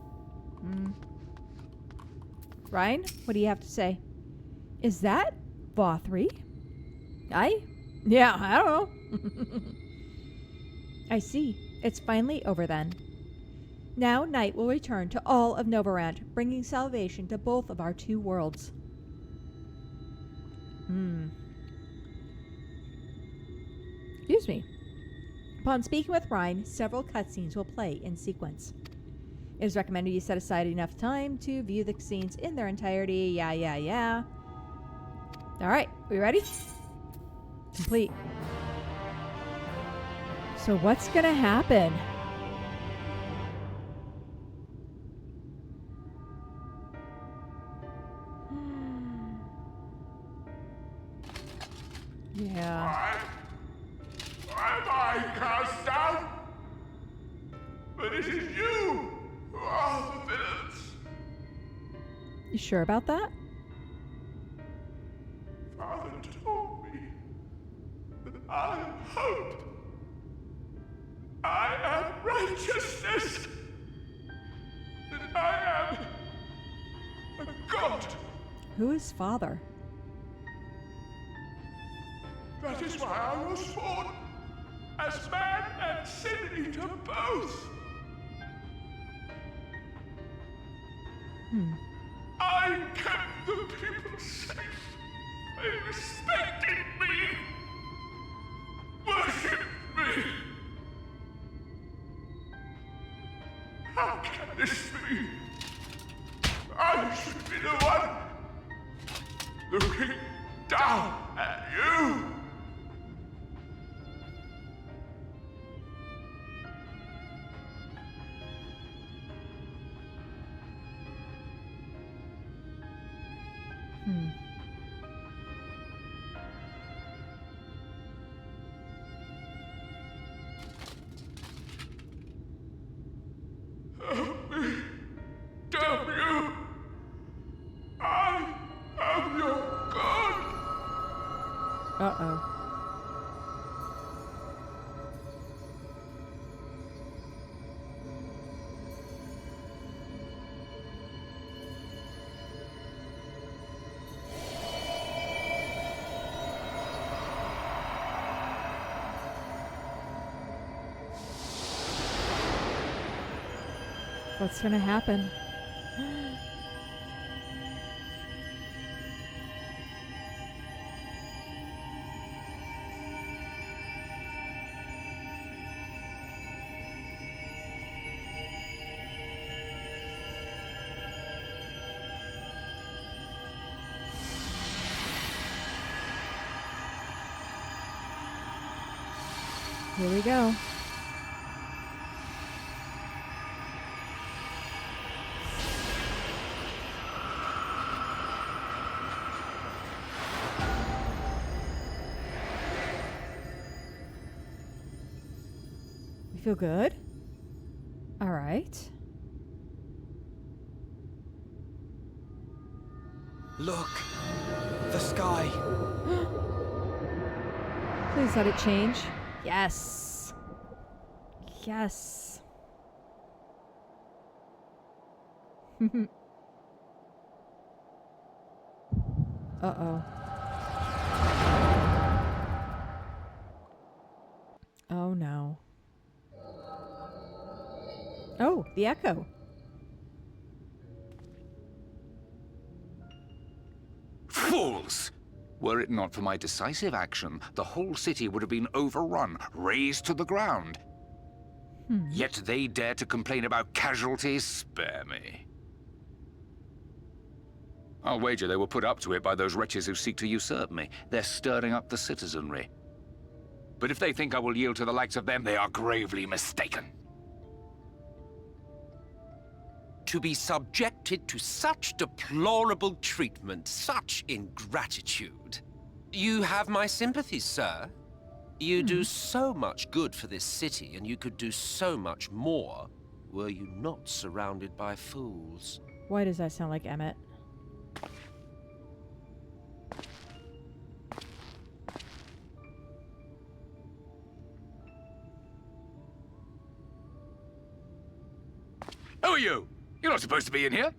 Ryan, what do you have to say? Is that VFXIV? Yeah, I don't know. I see. It's finally over then. Now night will return to all of Novarant, bringing salvation to both of our two worlds. Excuse me. Upon speaking with Ryan, several cutscenes will play in sequence. It is recommended you set aside enough time to view the scenes in their entirety. Yeah. Alright, we ready? Complete. So what's gonna happen? Yeah. Am I cast down? But it is you who are the villains. You sure about that? Father told me that I am hope. I am righteousness. That I am a god. Who is Father? That is why I was born. As man and sin eater both. I kept the people safe. They respected me. Worshipped me. How can this be? I should be the one looking down at you. Help me, damn you! I am your god! Uh-oh. What's gonna happen? Here we go. You feel good? All right. Look! The sky! Please let it change. Yes. Yes. Uh-oh. Oh, no. Oh, the echo. Fools! Were it not for my decisive action, the whole city would have been overrun, razed to the ground. Yet they dare to complain about casualties? Spare me. I'll wager they were put up to it by those wretches who seek to usurp me. They're stirring up the citizenry. But if they think I will yield to the likes of them, they are gravely mistaken. To be subjected to such deplorable treatment, such ingratitude. You have my sympathies, sir. You do so much good for this city, and you could do so much more were you not surrounded by fools. Why does that sound like Emmett? Who are you? You're not supposed to be in here.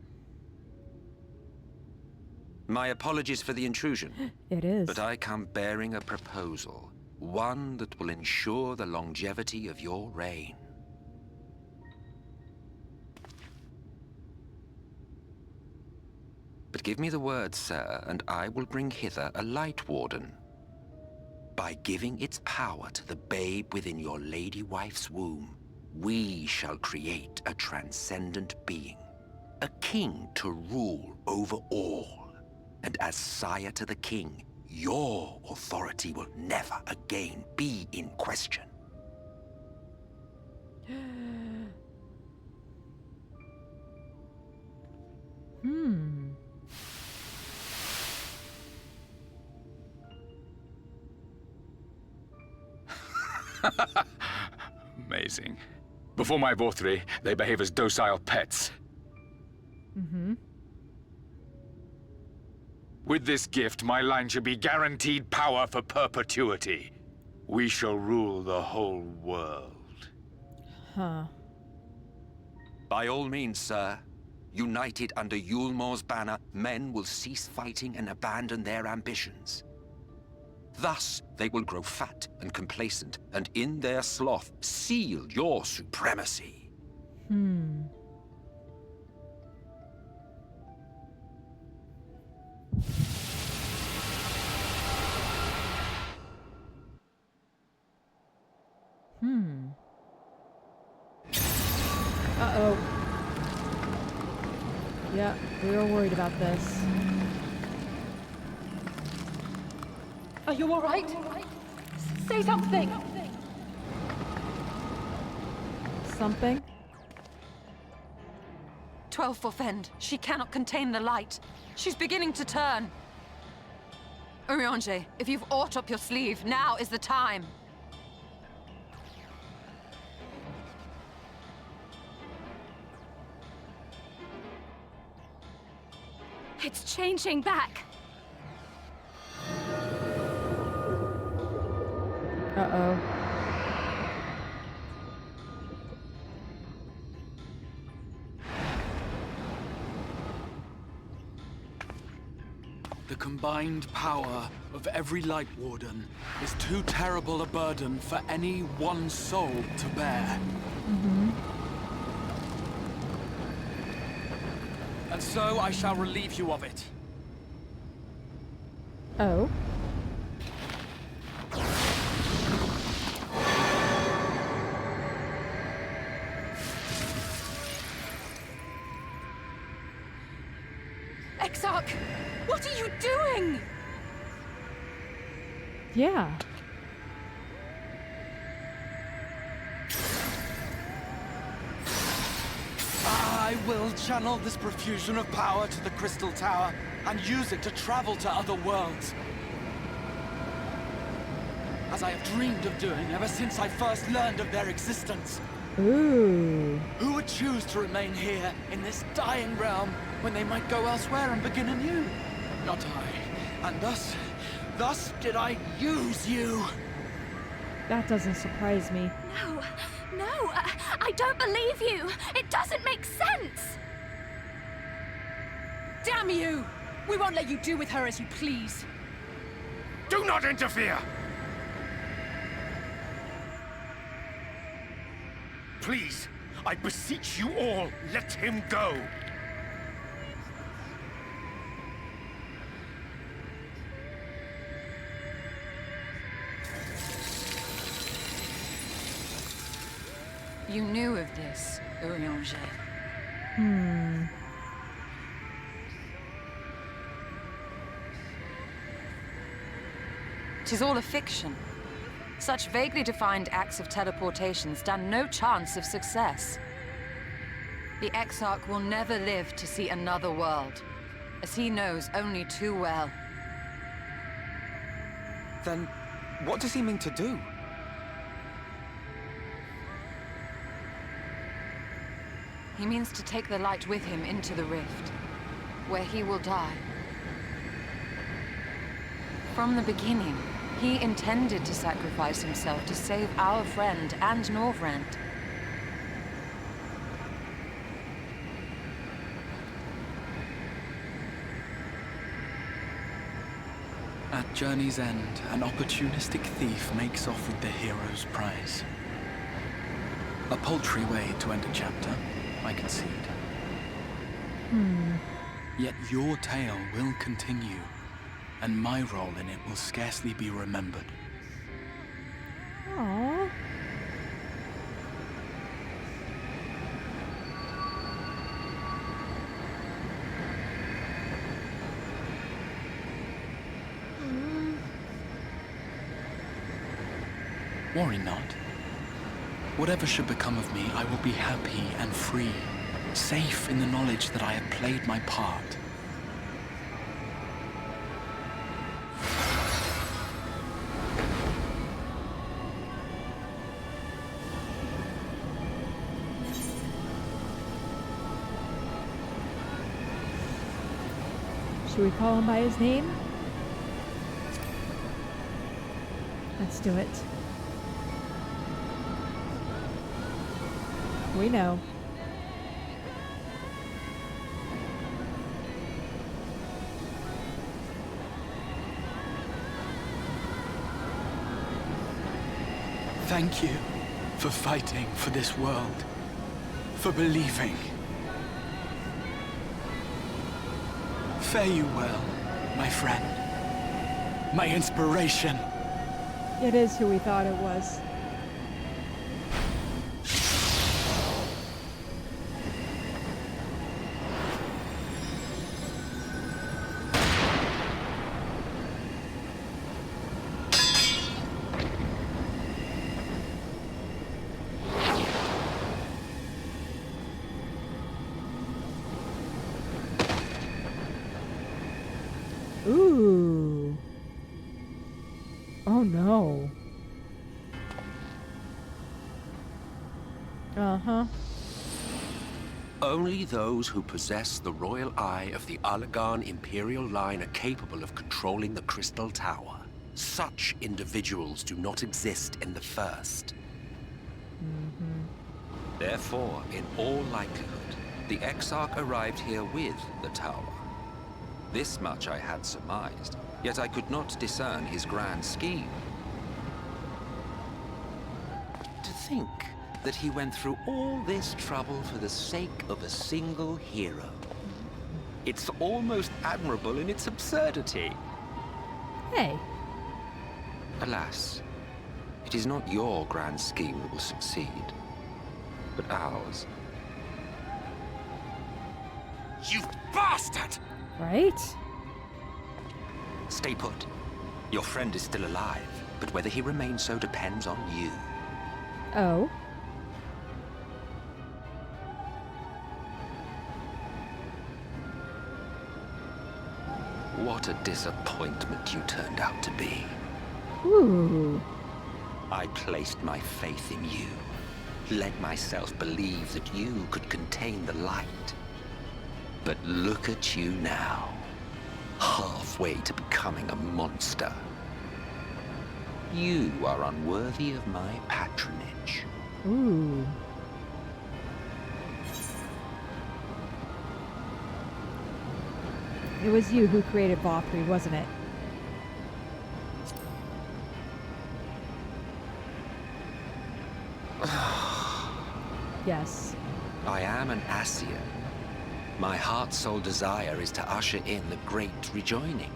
My apologies for the intrusion. It is. But I come bearing a proposal. One that will ensure the longevity of your reign. But give me the word, sir, and I will bring hither a Light Warden. By giving its power to the babe within your lady wife's womb, we shall create a transcendent being. A king to rule over all. And as sire to the king, your authority will never again be in question. Amazing. Before my Vorthri, they behave as docile pets. With this gift, my line shall be guaranteed power for perpetuity. We shall rule the whole world. Huh. By all means, sir. United under Yulmor's banner, men will cease fighting and abandon their ambitions. Thus, they will grow fat and complacent, and in their sloth, seal your supremacy. Uh-oh. Yeah, we were worried about this. Are you all right? Say something! Something? 12 for Fend. She cannot contain the light. She's beginning to turn. Urianger, if you've aught up your sleeve, now is the time. It's changing back. Uh-oh. The combined power of every Light Warden is too terrible a burden for any one soul to bear. And so I shall relieve you of it. Oh. Exarch, what are you doing? Yeah. I will channel this profusion of power to the Crystal Tower and use it to travel to other worlds. As I have dreamed of doing ever since I first learned of their existence. Ooh. Who would choose to remain here in this dying realm when they might go elsewhere and begin anew? Not I. And thus did I use you. That doesn't surprise me. No, I don't believe you. It doesn't make sense. Damn you! We won't let you do with her as you please. Do not interfere! Please, I beseech you all, let him go! You knew of this, Urianger. Tis all a fiction. Such vaguely defined acts of teleportation stand no chance of success. The Exarch will never live to see another world, as he knows only too well. Then, what does he mean to do? He means to take the light with him into the rift, where he will die. From the beginning, he intended to sacrifice himself to save our friend and Norvrent. At Journey's End, an opportunistic thief makes off with the hero's prize. A paltry way to end a chapter, I concede. Yet your tale will continue, and my role in it will scarcely be remembered. Aww. Worry not. Whatever should become of me, I will be happy and free, safe in the knowledge that I have played my part. Should we call him by his name? Let's do it. We know. Thank you for fighting for this world, for believing. Fare you well, my friend, my inspiration. It is who we thought it was. Ooh. Oh no. Uh-huh. Only those who possess the royal eye of the Allagan Imperial line are capable of controlling the Crystal Tower. Such individuals do not exist in the First. Therefore, in all likelihood, the Exarch arrived here with the tower. This much I had surmised, yet I could not discern his grand scheme. To think that he went through all this trouble for the sake of a single hero. It's almost admirable in its absurdity. Hey. Alas, it is not your grand scheme that will succeed, but ours. You bastard! Right? Stay put. Your friend is still alive, but whether he remains so depends on you. Oh. What a disappointment you turned out to be. Ooh. I placed my faith in you, led myself believe that you could contain the light. But look at you now, halfway to becoming a monster. You are unworthy of my patronage. Ooh. It was you who created Vothri, wasn't it? Yes. I am an Ascian. My heart's sole desire is to usher in the Great Rejoining.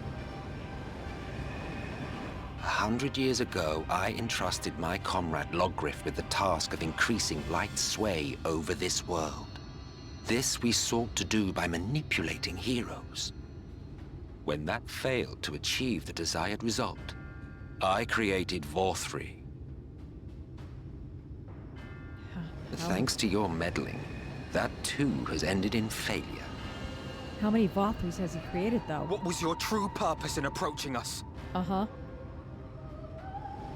100 years ago, I entrusted my comrade Logriff with the task of increasing light's sway over this world. This we sought to do by manipulating heroes. When that failed to achieve the desired result, I created Vothri, Thanks to your meddling, that too has ended in failure. How many Vothrus has he created, though? What was your true purpose in approaching us? Uh-huh.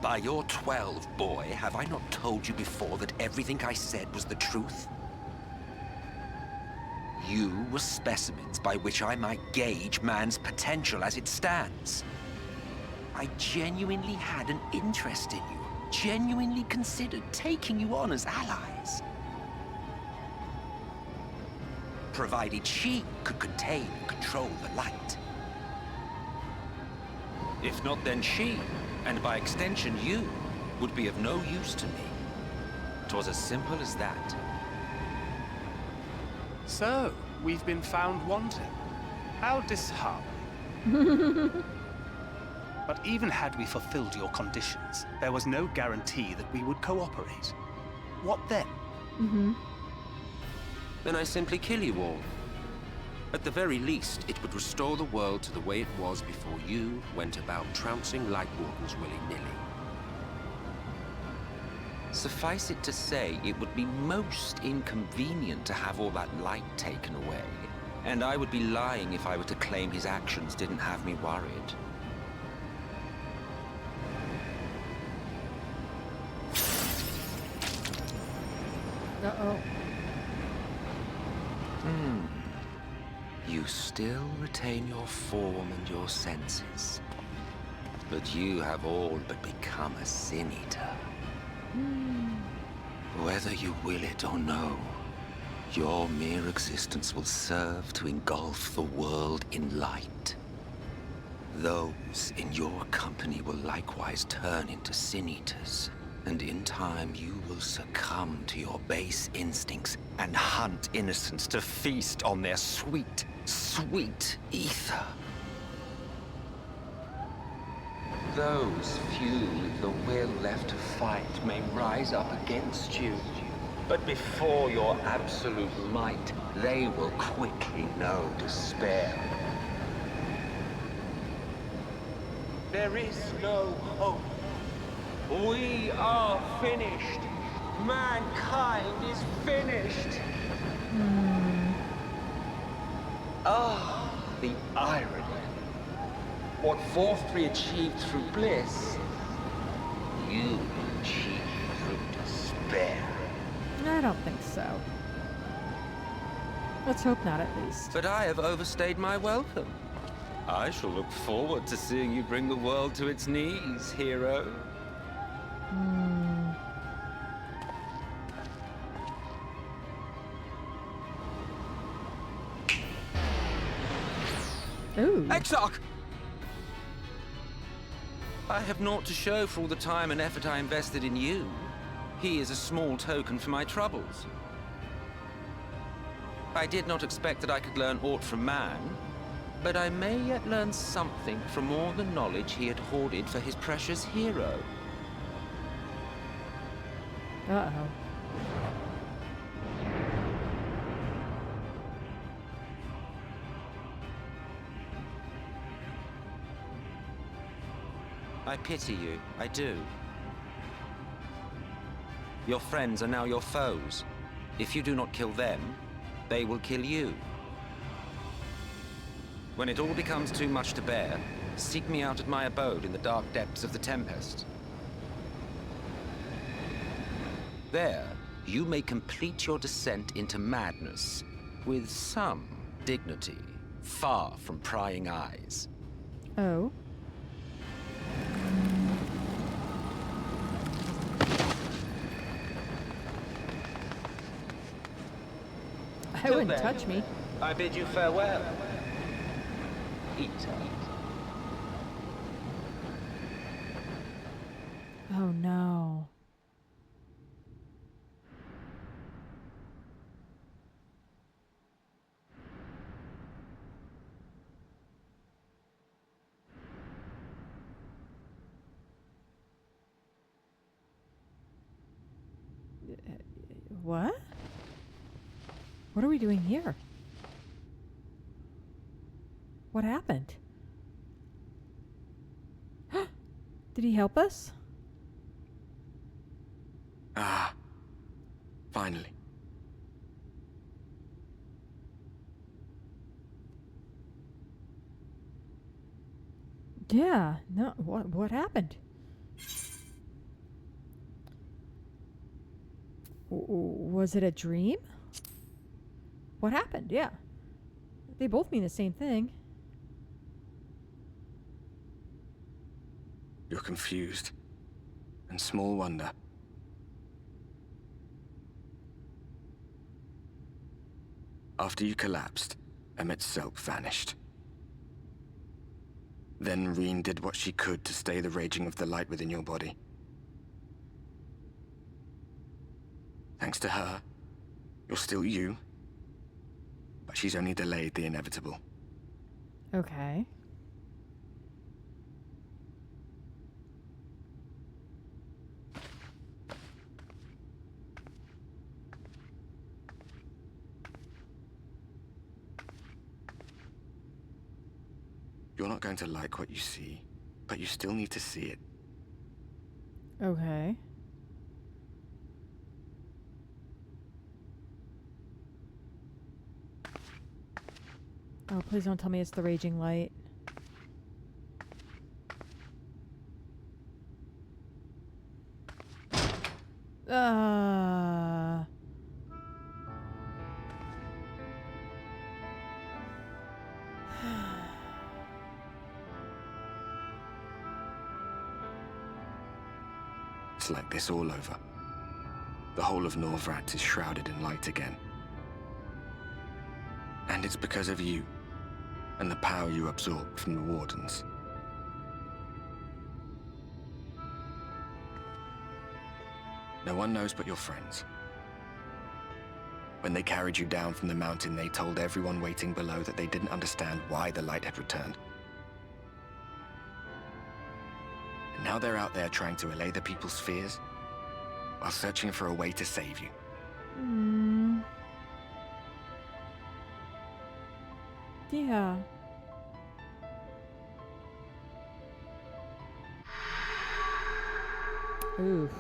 By your 12, boy, have I not told you before that everything I said was the truth? You were specimens by which I might gauge man's potential as it stands. I genuinely had an interest in you, genuinely considered taking you on as allies. Provided she could contain and control the light. If not, then she, and by extension you, would be of no use to me. 'Twas as simple as that. So, we've been found wanting. How disheartening. But even had we fulfilled your conditions, there was no guarantee that we would cooperate. What then? Mm-hmm. Then I simply kill you all. At the very least, it would restore the world to the way it was before you went about trouncing Light Wardens willy-nilly. Suffice it to say, it would be most inconvenient to have all that light taken away. And I would be lying if I were to claim his actions didn't have me worried. Uh-oh. You still retain your form and your senses. But you have all but become a Sin Eater. Whether you will it or no, your mere existence will serve to engulf the world in light. Those in your company will likewise turn into Sin Eaters, and in time you will succumb to your base instincts and hunt innocents to feast on their sweet, sweet ether. Those few with the will left to fight may rise up against you, but before your absolute might, they will quickly know despair. There is no hope. We are finished. Mankind is finished. Ah, the irony. What FFXIV achieved through bliss, you achieved through despair. I don't think so. Let's hope not, at least. But I have overstayed my welcome. I shall look forward to seeing you bring the world to its knees, hero. Ooh. Exarch! I have naught to show for all the time and effort I invested in you. He is a small token for my troubles. I did not expect that I could learn aught from man, but I may yet learn something from all the knowledge he had hoarded for his precious hero. Uh-oh. I pity you, I do. Your friends are now your foes. If you do not kill them, they will kill you. When it all becomes too much to bear, seek me out at my abode in the dark depths of the Tempest. There, you may complete your descent into madness with some dignity, far from prying eyes. Oh. I wouldn't touch me. I bid you farewell. Eater. Oh no. What? What are we doing here? What happened? Did he help us? Ah. Finally. Yeah, no, what happened? Was it a dream? What happened? Yeah. They both mean the same thing. You're confused. And small wonder. After you collapsed, Emmet's self vanished. Then Reen did what she could to stay the raging of the light within your body. Thanks to her, you're still you. But she's only delayed the inevitable. Okay. You're not going to like what you see, but you still need to see it. Okay. Oh, please don't tell me it's the raging light. It's like this all over. The whole of Norvrat is shrouded in light again. And it's because of you, and the power you absorb from the Wardens. No one knows but your friends. When they carried you down from the mountain, they told everyone waiting below that they didn't understand why the light had returned. And now they're out there trying to allay the people's fears, while searching for a way to save you. Yeah. Oof.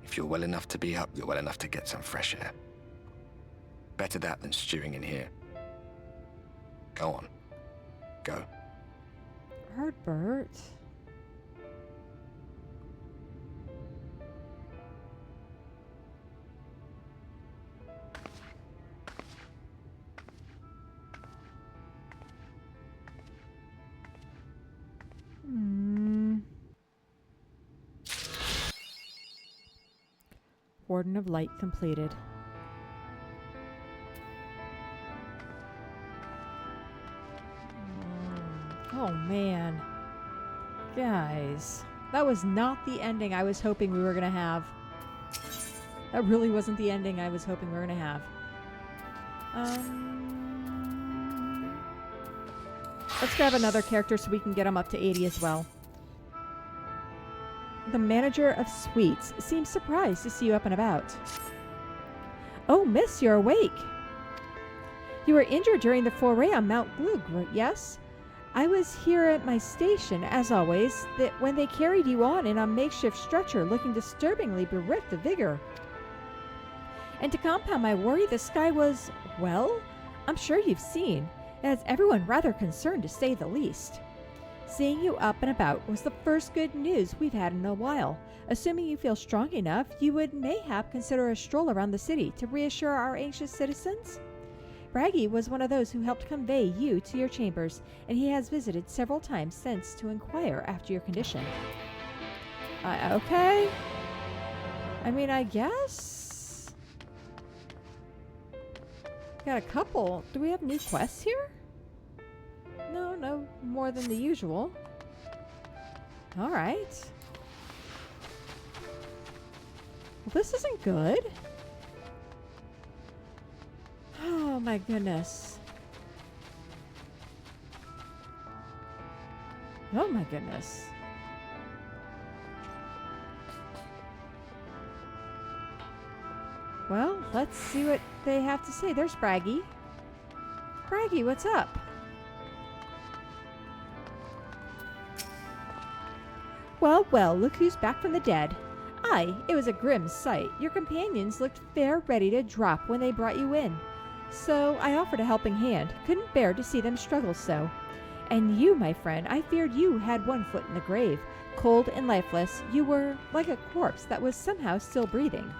If you're well enough to be up, you're well enough to get some fresh air. Better that than stewing in here. Go on. Go. Herbert. Warden of Light completed. Oh man. Guys, that was not the ending I was hoping we were going to have. That really wasn't the ending I was hoping we were going to have. Let's grab another character so we can get him up to 80 as well. The manager of suites seems surprised to see you up and about. Oh, miss, you're awake. You were injured during the foray on Mount Gulg, yes? I was here at my station, as always, when they carried you on in a makeshift stretcher looking disturbingly bereft of vigor. And to compound my worry, the sky was, well, I'm sure you've seen. It has everyone rather concerned, to say the least. Seeing you up and about was the first good news we've had in a while. Assuming you feel strong enough, you would mayhap consider a stroll around the city to reassure our anxious citizens? Braggy was one of those who helped convey you to your chambers, and he has visited several times since to inquire after your condition. Okay. I mean, I guess? Got a couple. Do we have new quests here? No more than the usual. Alright. Well, this isn't good. Oh my goodness. Oh my goodness. Well, let's see what they have to say. There's Braggy. Braggy, what's up? Well, well, look who's back from the dead. Aye, it was a grim sight. Your companions looked fair ready to drop when they brought you in. So I offered a helping hand. Couldn't bear to see them struggle so. And you, my friend, I feared you had one foot in the grave. Cold and lifeless, you were like a corpse that was somehow still breathing.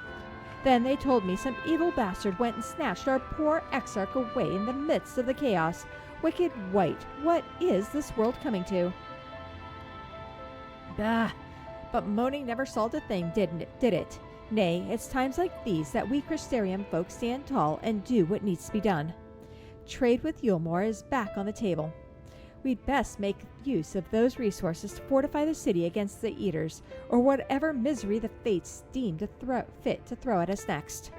Then they told me some evil bastard went and snatched our poor exarch away in the midst of the chaos. Wicked wight, what is this world coming to? Bah! But moaning never solved a thing, did it? Nay, it's times like these that we Crystarium folk stand tall and do what needs to be done. Trade with Yulmore is back on the table. We'd best make use of those resources to fortify the city against the Eaters, or whatever misery the fates deem fit to throw at us next.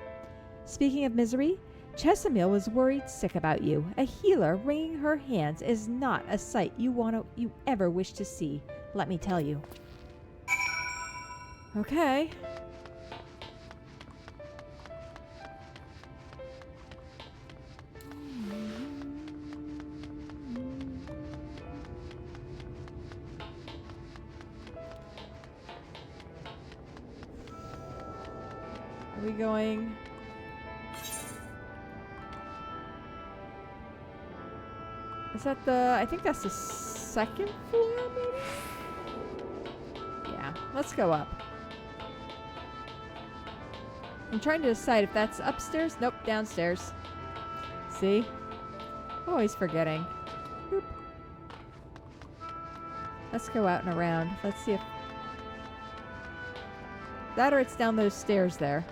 Speaking of misery, Chesamil was worried sick about you. A healer wringing her hands is not a sight you ever wish to see, let me tell you. Okay. Are we going? Is that the... I think that's the second floor, maybe? Yeah, let's go up. I'm trying to decide if that's upstairs. Nope, downstairs. See? Always forgetting. Boop. Let's go out and around. Let's see if... That or it's down those stairs there.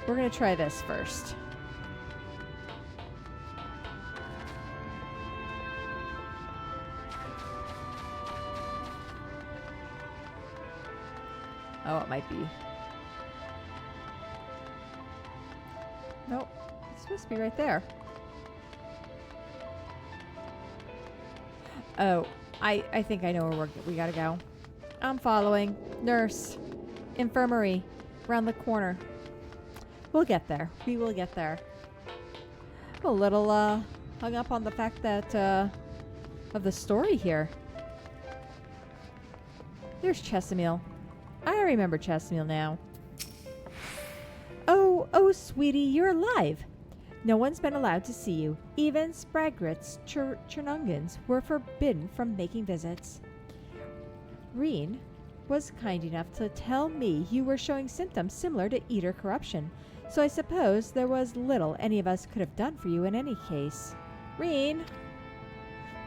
We're going to try this first. Oh, it might be. Nope. It's supposed to be right there. Oh, I think I know where we gotta go. I'm following. Nurse. Infirmary. Around the corner. We'll get there. We will get there. I'm a little, hung up on the fact that, of the story here. There's Chesamil. I remember Chesamil now. Oh, sweetie, you're alive. No one's been allowed to see you. Even Spragrit's Chernungans were forbidden from making visits. Reen was kind enough to tell me you were showing symptoms similar to Eater corruption, so I suppose there was little any of us could have done for you in any case. Reen!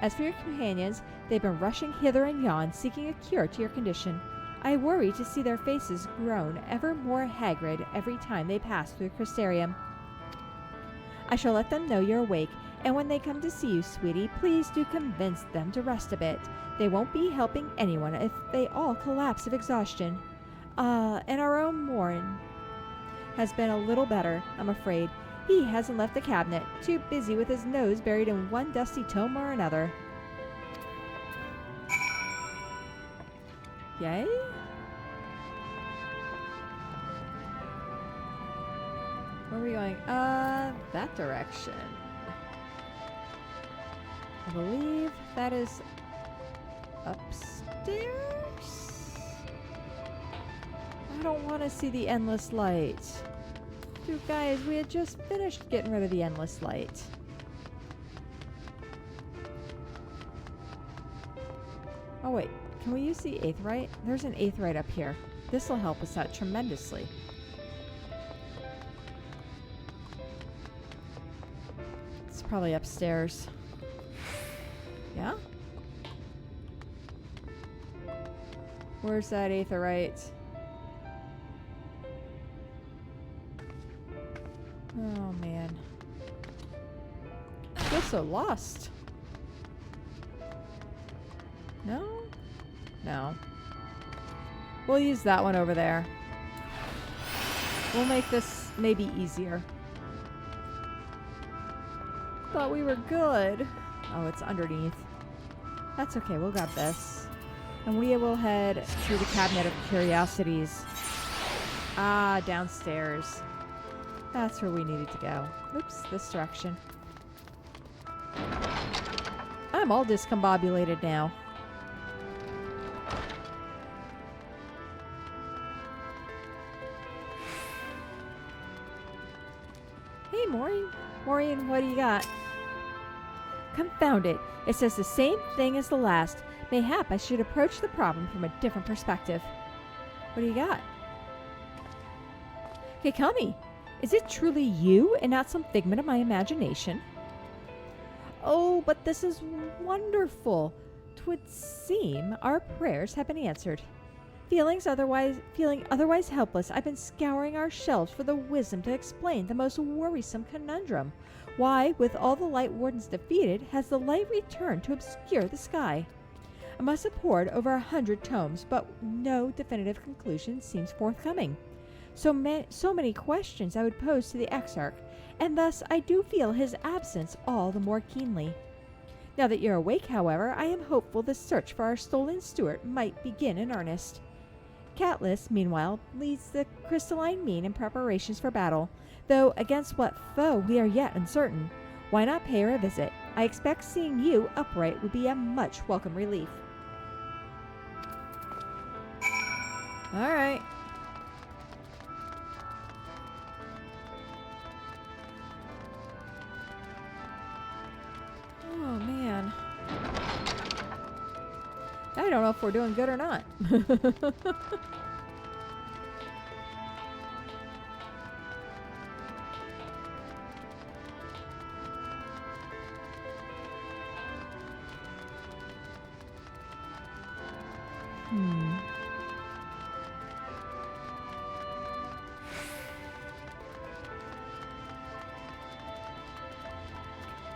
As for your companions, they've been rushing hither and yon, seeking a cure to your condition. I worry to see their faces grown ever more haggard every time they pass through Crystarium. I shall let them know you're awake, and when they come to see you, sweetie, please do convince them to rest a bit. They won't be helping anyone if they all collapse of exhaustion. And our own Morin has been a little better, I'm afraid. He hasn't left the cabinet, too busy with his nose buried in one dusty tome or another. Yay? Where are we going? That direction. I believe that is upstairs? I don't want to see the endless light. Dude, guys, we had just finished getting rid of the endless light. Oh, wait. Can we use the aetheryte? There's an aetheryte up here. This will help us out tremendously. It's probably upstairs. Yeah? Where's that aetheryte? Oh, man. I feel so lost. No? No. We'll use that one over there. We'll make this maybe easier. Thought we were good. Oh, it's underneath. That's okay, we'll got this. And we will head to the Cabinet of Curiosities. Ah, downstairs. That's where we needed to go. Oops, this direction. I'm all discombobulated now. Hey, Maureen. Maureen, what do you got? Confound it. It says the same thing as the last. Mayhap I should approach the problem from a different perspective. What do you got? Keikami, is it truly you and not some figment of my imagination? Oh, but this is wonderful. 'Twould seem our prayers have been answered. Feeling otherwise helpless, I've been scouring our shelves for the wisdom to explain the most worrisome conundrum. Why, with all the Light Wardens defeated, has the light returned to obscure the sky? I must have pored over 100 tomes, but no definitive conclusion seems forthcoming. So many questions I would pose to the Exarch, and thus I do feel his absence all the more keenly. Now that you're awake, however, I am hopeful the search for our stolen steward might begin in earnest. Catelys, meanwhile, leads the crystalline mean in preparations for battle, though against what foe we are yet uncertain. Why not pay her a visit? I expect seeing you upright would be a much welcome relief. Alright. Oh, man. I don't know if we're doing good or not.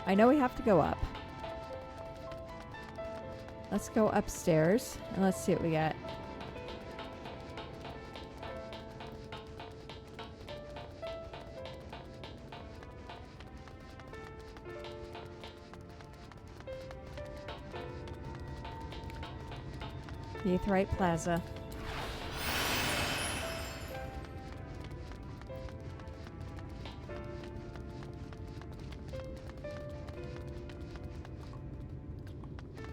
I know we have to go up. Let's go upstairs and let's see what we got. The Aetherite Plaza.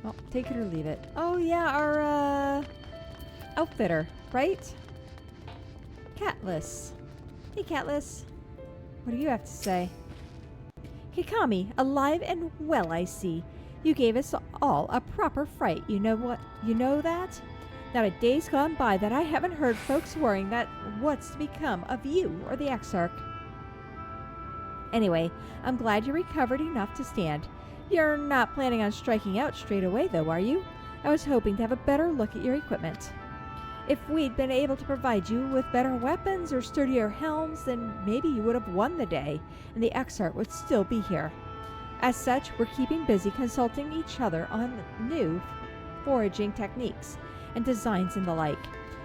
Well, take it or leave it. Oh yeah, our outfitter, right? Catelys. Hey Catelys. What do you have to say? Keikami, alive and well, I see. You gave us all a proper fright. You know what? You know that? Not a day's gone by that I haven't heard folks worrying that what's to become of you or the Exarch. Anyway, I'm glad you recovered enough to stand. You're not planning on striking out straight away, though, are you? I was hoping to have a better look at your equipment. If we'd been able to provide you with better weapons or sturdier helms, then maybe you would have won the day, and the Exarch would still be here. As such, we're keeping busy consulting each other on new foraging techniques and designs and the like.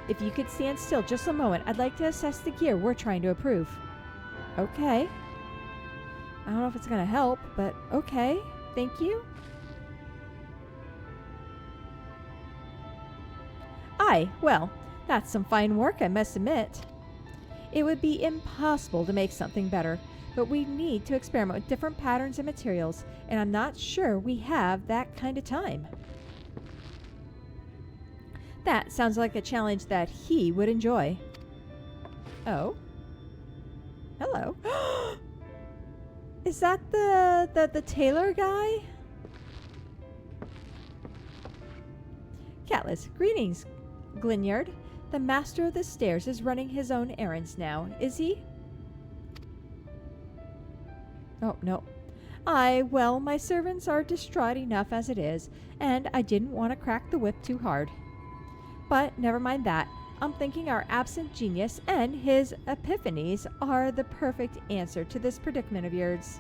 If you could stand still just a moment, I'd like to assess the gear we're trying to improve. Okay. I don't know if it's going to help, but okay. Thank you. Aye, well, that's some fine work, I must admit. It would be impossible to make something better, but we need to experiment with different patterns and materials, and I'm not sure we have that kind of time. That sounds like a challenge that he would enjoy. Oh. Hello. Is that the tailor guy? Catelys, greetings, Glinyard. The master of the stairs is running his own errands now, is he? Oh, no. Well, my servants are distraught enough as it is, and I didn't want to crack the whip too hard. But never mind that. I'm thinking our absent genius and his epiphanies are the perfect answer to this predicament of yours.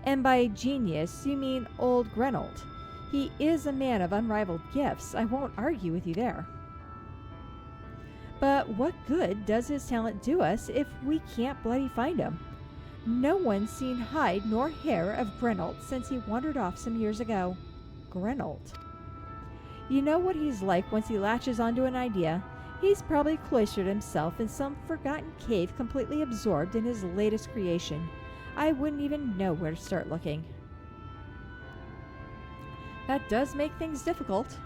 And by genius, you mean old Grenold. He is a man of unrivaled gifts. I won't argue with you there. But what good does his talent do us if we can't bloody find him? No one's seen hide nor hair of Grenold since he wandered off some years ago. Grenold. You know what he's like once he latches onto an idea. He's probably cloistered himself in some forgotten cave, completely absorbed in his latest creation. I wouldn't even know where to start looking. That does make things difficult.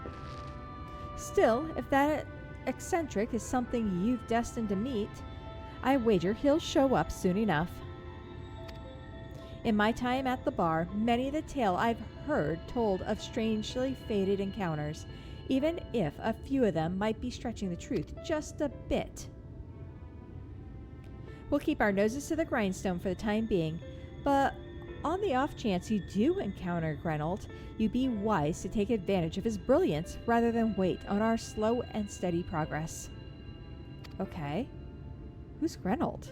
Still, if that eccentric is something you've destined to meet, I wager he'll show up soon enough. In my time at the bar, many of the tale I've heard told of strangely fated encounters, even if a few of them might be stretching the truth just a bit. We'll keep our noses to the grindstone for the time being, but on the off chance you do encounter Grenold, you be wise to take advantage of his brilliance rather than wait on our slow and steady progress. Okay. Who's Grenold?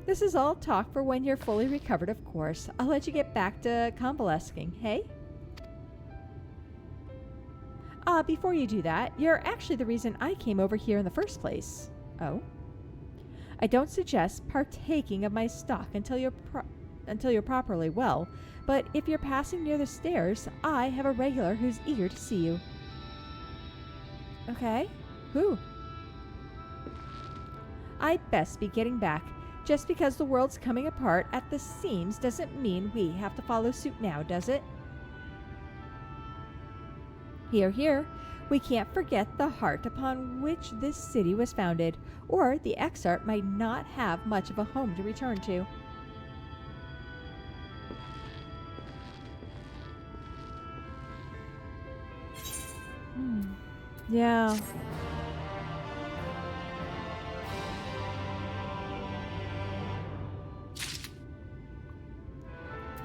This is all talk for when you're fully recovered, of course. I'll let you get back to convalescing, hey? Before you do that, you're actually the reason I came over here in the first place. Oh? I don't suggest partaking of my stock until you're properly well, but if you're passing near the stairs, I have a regular who's eager to see you. Okay. Who? I'd best be getting back. Just because the world's coming apart at the seams doesn't mean we have to follow suit now, does it? Hear, hear. We can't forget the heart upon which this city was founded, or the exarch might not have much of a home to return to. Yeah.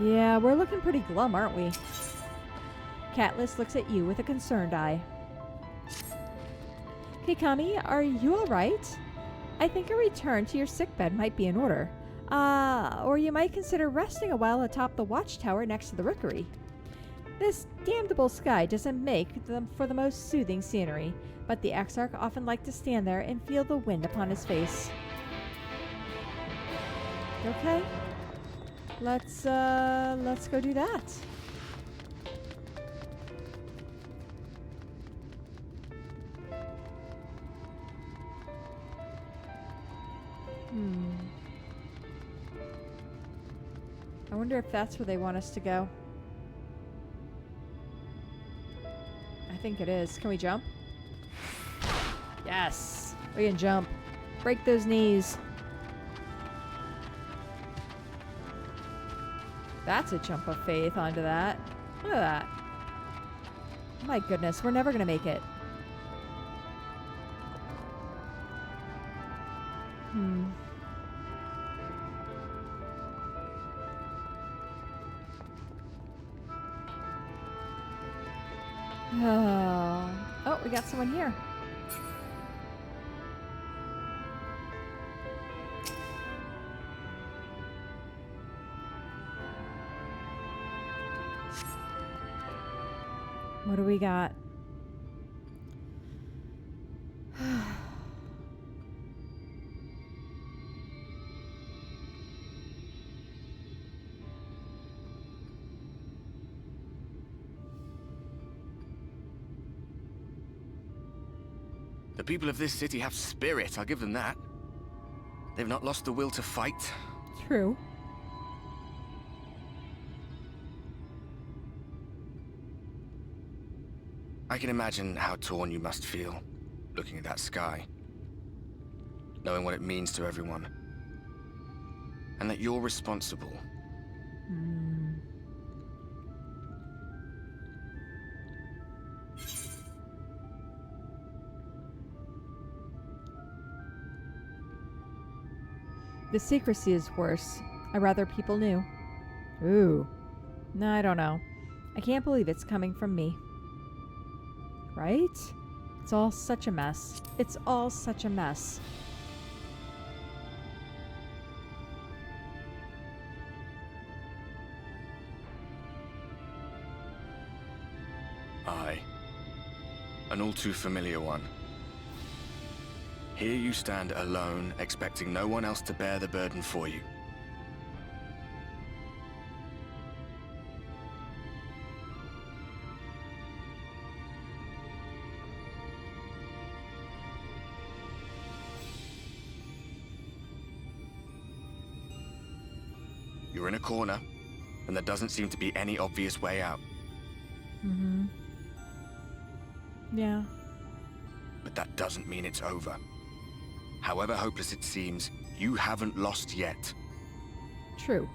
Yeah, we're looking pretty glum, aren't we? Catless looks at you with a concerned eye. Keikami, are you alright? I think a return to your sickbed might be in order. Or you might consider resting a while atop the watchtower next to the rookery. This damnable sky doesn't make them for the most soothing scenery, but the Exarch often liked to stand there and feel the wind upon his face. Okay. Let's go do that. I wonder if that's where they want us to go. I think it is. Can we jump? Yes! We can jump. Break those knees. That's a jump of faith onto that. Look at that. My goodness, we're never gonna make it. Oh, we got someone here. What do we got? The people of this city have spirit, I'll give them that. They've not lost the will to fight. True. I can imagine how torn you must feel, looking at that sky. Knowing what it means to everyone. And that you're responsible. The secrecy is worse. I'd rather people knew. Ooh. No, I don't know. I can't believe it's coming from me. Right? It's all such a mess. It's all such a mess. Aye. An all too familiar one. Here you stand alone, expecting no one else to bear the burden for you. We're in a corner, and there doesn't seem to be any obvious way out. Mm-hmm. Yeah. But that doesn't mean it's over. However hopeless it seems, you haven't lost yet. True.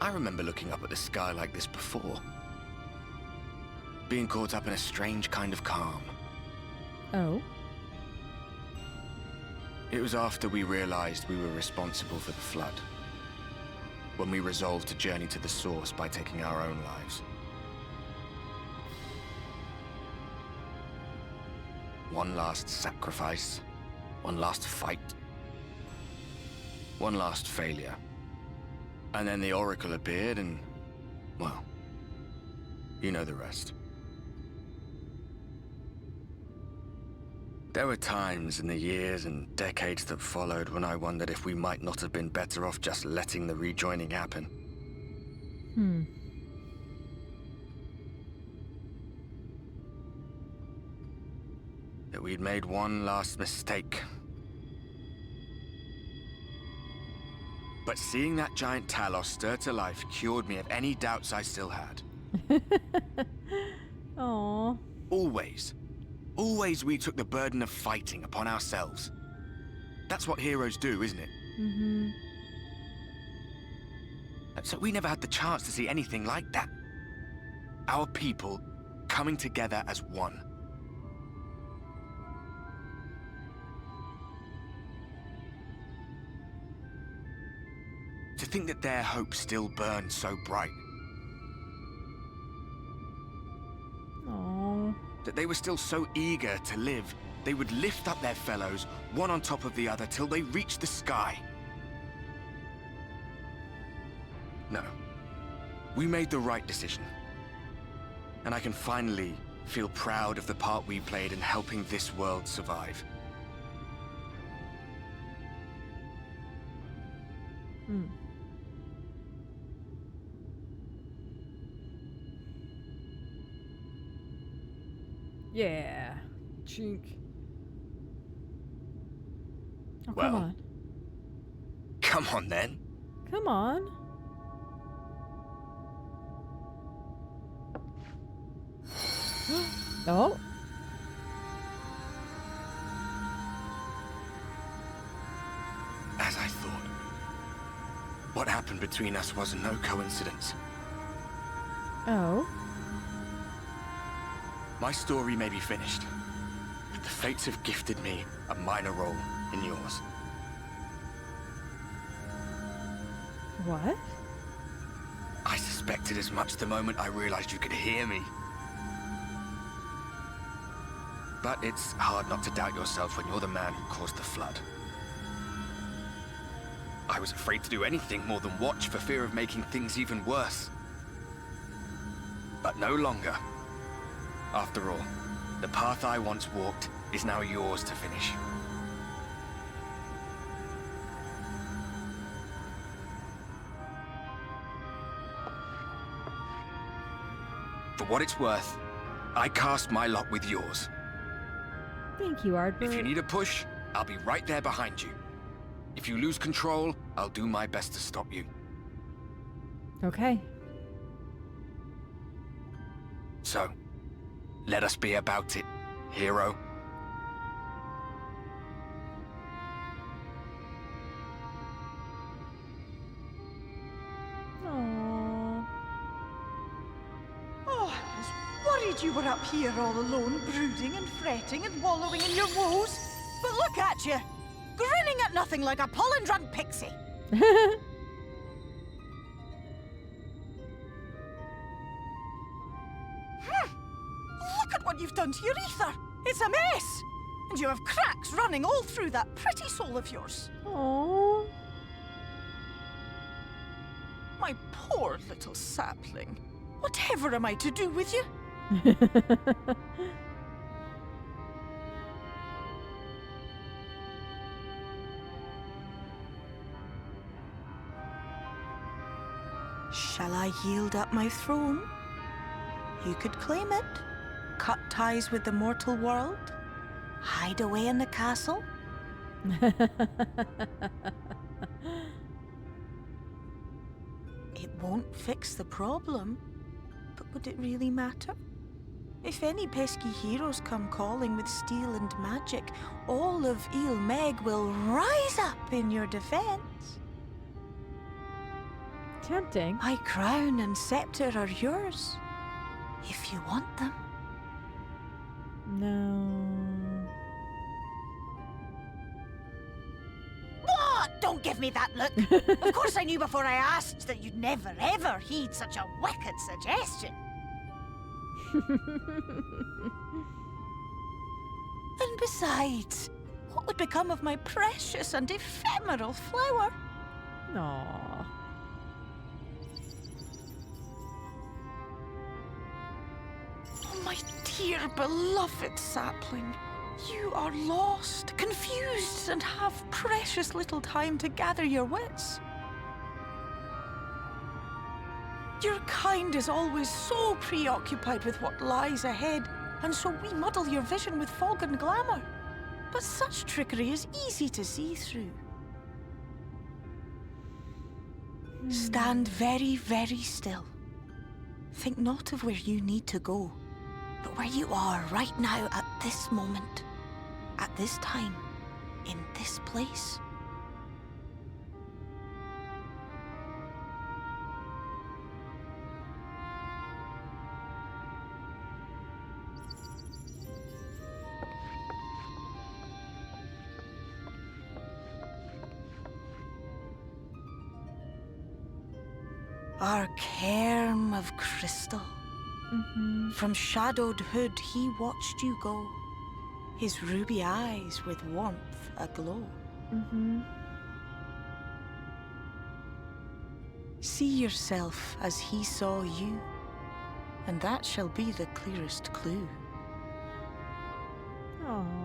I remember looking up at the sky like this before. Being caught up in a strange kind of calm. Oh. It was after we realized we were responsible for the flood. When we resolved to journey to the source by taking our own lives. One last sacrifice. One last fight. One last failure. And then the Oracle appeared and, well, you know the rest. There were times in the years and decades that followed when I wondered if we might not have been better off just letting the rejoining happen. That we'd made one last mistake. But seeing that giant talos stir to life cured me of any doubts I still had. Aww. Always we took the burden of fighting upon ourselves. That's what heroes do, isn't it? Mm-hmm. So we never had the chance to see anything like that. Our people coming together as one. To think that their hope still burned so bright. Aww. That they were still so eager to live, they would lift up their fellows, one on top of the other, till they reached the sky. No. We made the right decision. And I can finally feel proud of the part we played in helping this world survive. Hmm. Yeah. Chink. Oh, Well, come on. Come on, then. Come on. Oh. As I thought. What happened between us was no coincidence. Oh. My story may be finished, but the fates have gifted me a minor role in yours. What? I suspected as much the moment I realized you could hear me. But it's hard not to doubt yourself when you're the man who caused the flood. I was afraid to do anything more than watch for fear of making things even worse. But no longer. After all, the path I once walked is now yours to finish. For what it's worth, I cast my lot with yours. Thank you, Ardbert. If you need a push, I'll be right there behind you. If you lose control, I'll do my best to stop you. Okay. So, let us be about it, hero. Aww. Oh, I was worried you were up here all alone, brooding and fretting and wallowing in your woes. But look at you, grinning at nothing like a pollen-drunk pixie. Look at what you've done to your ether. It's a mess. And you have cracks running all through that pretty soul of yours. Aww. My poor little sapling. Whatever am I to do with you? Shall I yield up my throne? You could claim it, cut ties with the mortal world, hide away in the castle. It won't fix the problem, but would it really matter? If any pesky heroes come calling with steel and magic, all of Il Meg will rise up in your defense. Tempting. My crown and scepter are yours, if you want them. No. What? Don't give me that look. Of course I knew before I asked that you'd never ever heed such a wicked suggestion. And besides, what would become of my precious and ephemeral flower? Aww. Oh, my dear beloved sapling. You are lost, confused, and have precious little time to gather your wits. Your kind is always so preoccupied with what lies ahead, and so we muddle your vision with fog and glamour. But such trickery is easy to see through. Stand very, very still. Think not of where you need to go, but where you are right now at this moment, at this time, in this place. Our cairn of crystal. From shadowed hood he watched you go, his ruby eyes with warmth aglow. See yourself as he saw you, and that shall be the clearest clue. Aww.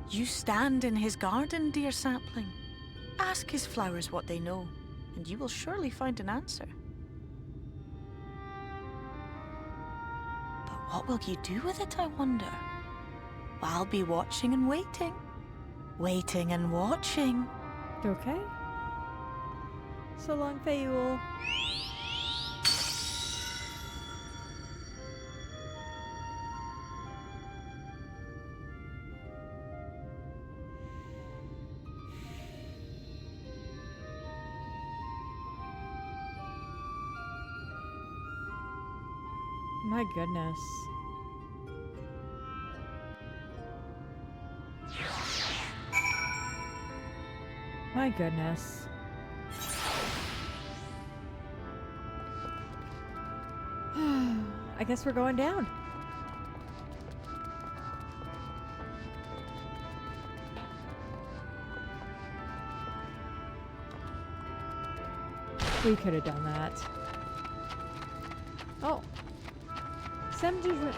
You stand in his garden, dear sapling. Ask his flowers what they know, and you will surely find an answer. But what will you do with it, I wonder? I'll be watching and waiting. Waiting and watching. Okay. So long, Fayul. My goodness. My goodness. I guess we're going down. We could have done that. Oh. Sezem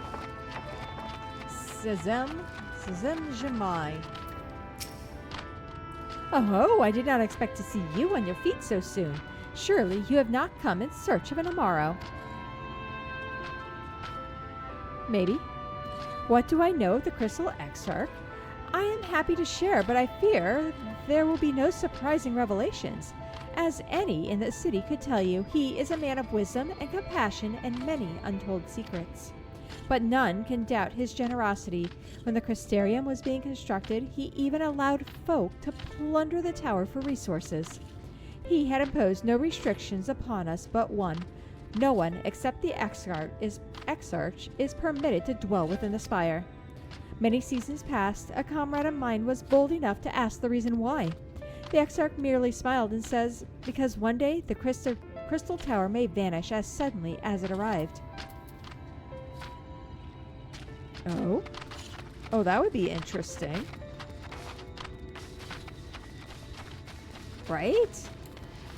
Jamai. Oh, I did not expect to see you on your feet so soon. Surely you have not come in search of an Amaro. Maybe. What do I know of the Crystal Exarch? I am happy to share, but I fear there will be no surprising revelations. As any in the city could tell you, he is a man of wisdom and compassion and many untold secrets. But none can doubt his generosity. When the Crystarium was being constructed, he even allowed folk to plunder the tower for resources. He had imposed no restrictions upon us but one. No one except the Exarch is permitted to dwell within the spire. Many seasons past, a comrade of mine was bold enough to ask the reason why. The Exarch merely smiled and says, because one day the crystal tower may vanish as suddenly as it arrived. Oh? Oh, that would be interesting. Right?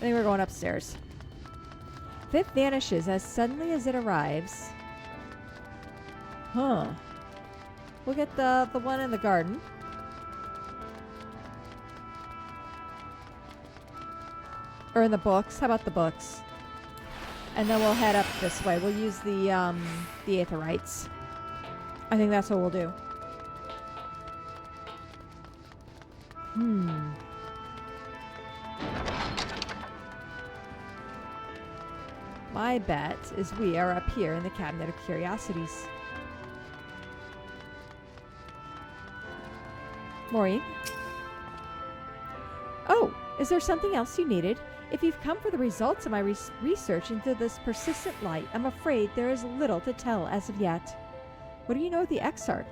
think we're going upstairs. If it vanishes as suddenly as it arrives... Huh. We'll get the one in the garden. Or in the books. How about the books? And then we'll head up this way. We'll use the Aetherites. I think that's what we'll do. My bet is we are up here in the Cabinet of Curiosities. Maureen? Oh, is there something else you needed? If you've come for the results of my research into this persistent light, I'm afraid there is little to tell as of yet. What do you know of the Exarch?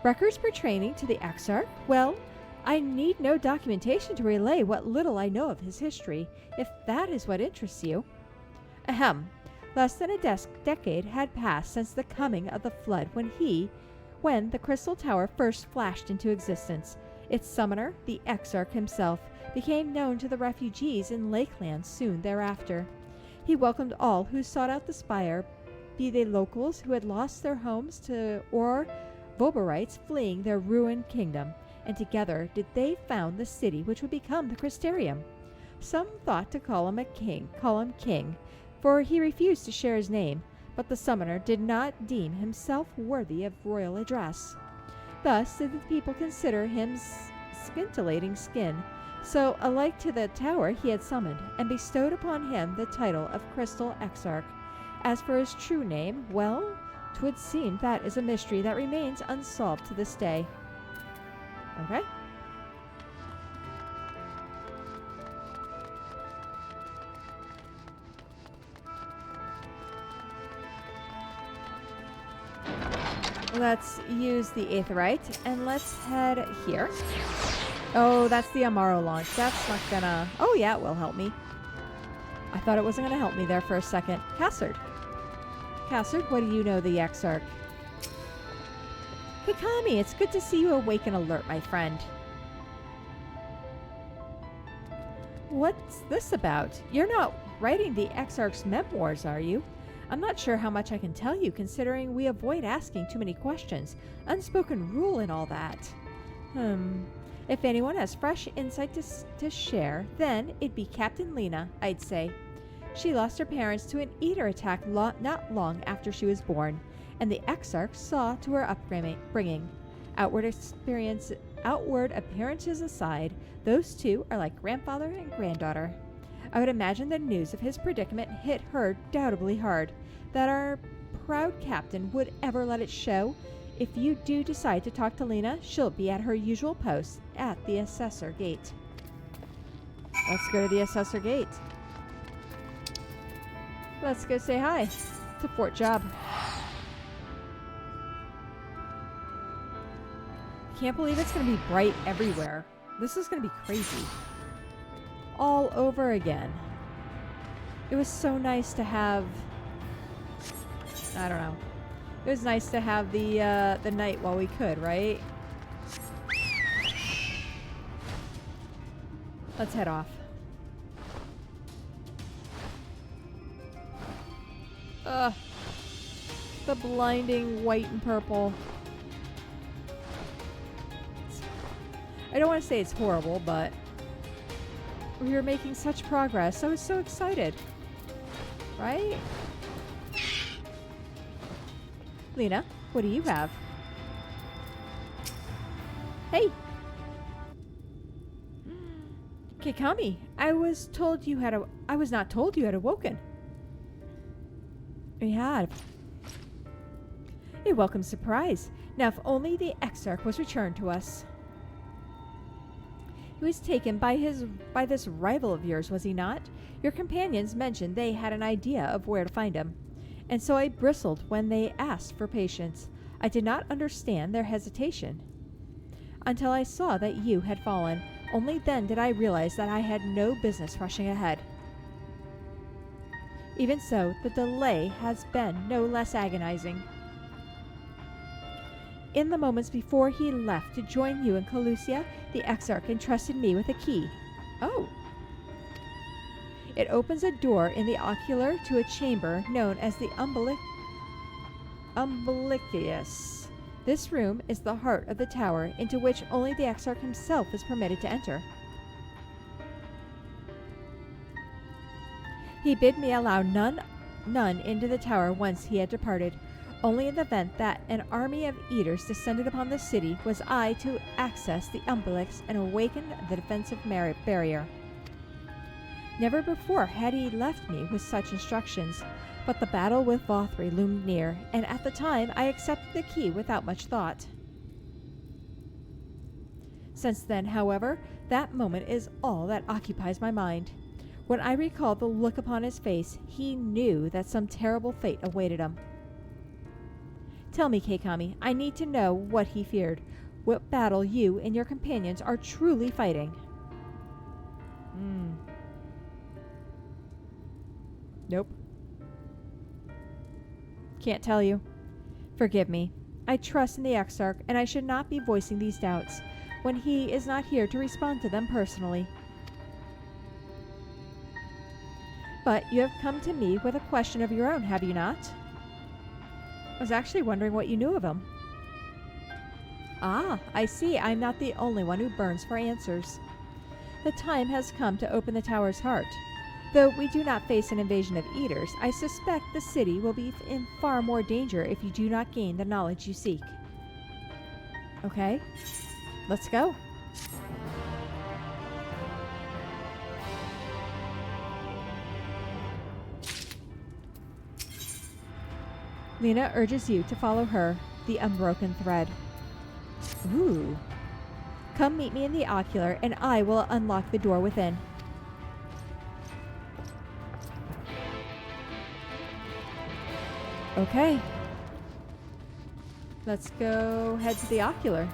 Records pertaining to the Exarch? Well, I need no documentation to relay what little I know of his history, if that is what interests you. Ahem. Less than a decade had passed since the coming of the flood when the Crystal Tower first flashed into existence. Its summoner, the Exarch himself, became known to the refugees in Lakeland soon thereafter. He welcomed all who sought out the spire, be they locals who had lost their homes or Voberites fleeing their ruined kingdom, and together did they found the city which would become the Crystarium. Some thought to call him king, for he refused to share his name, but the summoner did not deem himself worthy of royal address. Thus did the people consider him scintillating skin, so alike to the tower he had summoned, and bestowed upon him the title of Crystal Exarch. As for his true name, well, 'twould seem that is a mystery that remains unsolved to this day. Okay. Let's use the Aetherite, and let's head here. Oh, that's the Amaro launch. That's not gonna... Oh, yeah, it will help me. I thought it wasn't gonna help me there for a second. Cassard. Cassard, what do you know the Exarch? Keikami, it's good to see you awake and alert, my friend. What's this about? You're not writing the Exarch's memoirs, are you? I'm not sure how much I can tell you, considering we avoid asking too many questions. Unspoken rule and all that. If anyone has fresh insight to share, then it'd be Captain Lena, I'd say. She lost her parents to an eater attack not long after she was born, and the Exarch saw to her upbringing. Outward appearances aside, those two are like grandfather and granddaughter. I would imagine the news of his predicament hit her doubly hard. That our proud captain would ever let it show. If you do decide to talk to Lena, she'll be at her usual post at the Assessor Gate. Let's go to the Assessor Gate. Let's go say hi to Fort Job. Can't believe it's going to be bright everywhere. This is going to be crazy. All over again. It was so nice to have... I don't know. It was nice to have the night while we could, right? Let's head off. Ugh. The blinding white and purple. I don't want to say it's horrible, but we were making such progress. I was so excited. Right? Lena, what do you have? Hey! Keikami, I was not told you had awoken. We had. A welcome surprise. Now, if only the Exarch was returned to us. He was taken by this rival of yours, was he not? Your companions mentioned they had an idea of where to find him, and so I bristled when they asked for patience. I did not understand their hesitation until I saw that you had fallen. Only then did I realize that I had no business rushing ahead. Even so, the delay has been no less agonizing. In the moments before he left to join you in Calusia, the Exarch entrusted me with a key. Oh. It opens a door in the ocular to a chamber known as the umbilicus. This room is the heart of the tower, into which only the Exarch himself is permitted to enter. He bid me allow none into the tower once he had departed. Only in the event that an army of eaters descended upon the city was I to access the umbilicus and awaken the defensive barrier. Never before had he left me with such instructions, but the battle with Vothri loomed near, and at the time I accepted the key without much thought. Since then, however, that moment is all that occupies my mind. When I recall the look upon his face, he knew that some terrible fate awaited him. Tell me, Keikami, I need to know what he feared. What battle you and your companions are truly fighting. Nope. Can't tell you. Forgive me. I trust in the Exarch, and I should not be voicing these doubts when he is not here to respond to them personally. But you have come to me with a question of your own, have you not? I was actually wondering what you knew of him. Ah, I see. I'm not the only one who burns for answers. The time has come to open the tower's heart. Though we do not face an invasion of eaters, I suspect the city will be in far more danger if you do not gain the knowledge you seek. Okay, let's go. Lena urges you to follow her, the unbroken thread. Ooh. Come meet me in the ocular, and I will unlock the door within. Okay. Let's go head to the ocular.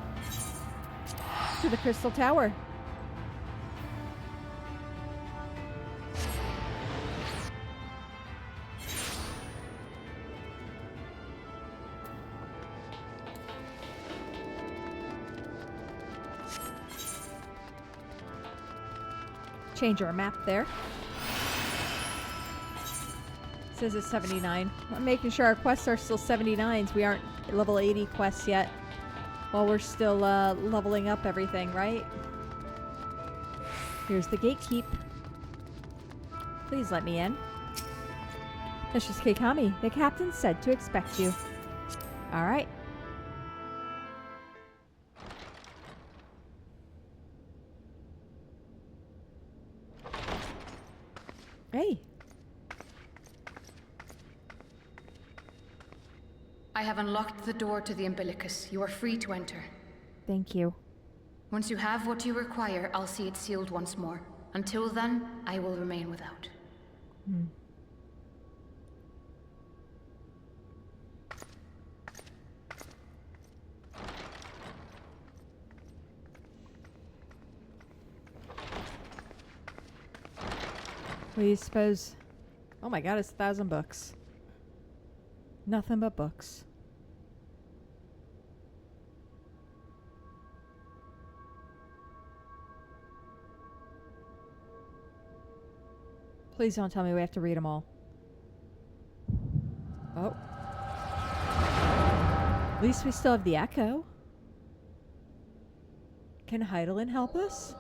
To the Crystal Tower. Change our map there. It says it's 79. I'm making sure our quests are still 79s. We aren't level 80 quests yet. While we're still leveling up everything, right? Here's the gatekeep. Please let me in. That's just Keikami. The captain said to expect you. Alright. Hey. I have unlocked the door to the umbilicus. You are free to enter. Thank you. Once you have what you require, I'll see it sealed once more. Until then, I will remain without. What do you suppose? Oh my god, it's 1,000 books. Nothing but books. Please don't tell me we have to read them all. Oh. At least we still have the echo. Can Heidelin help us?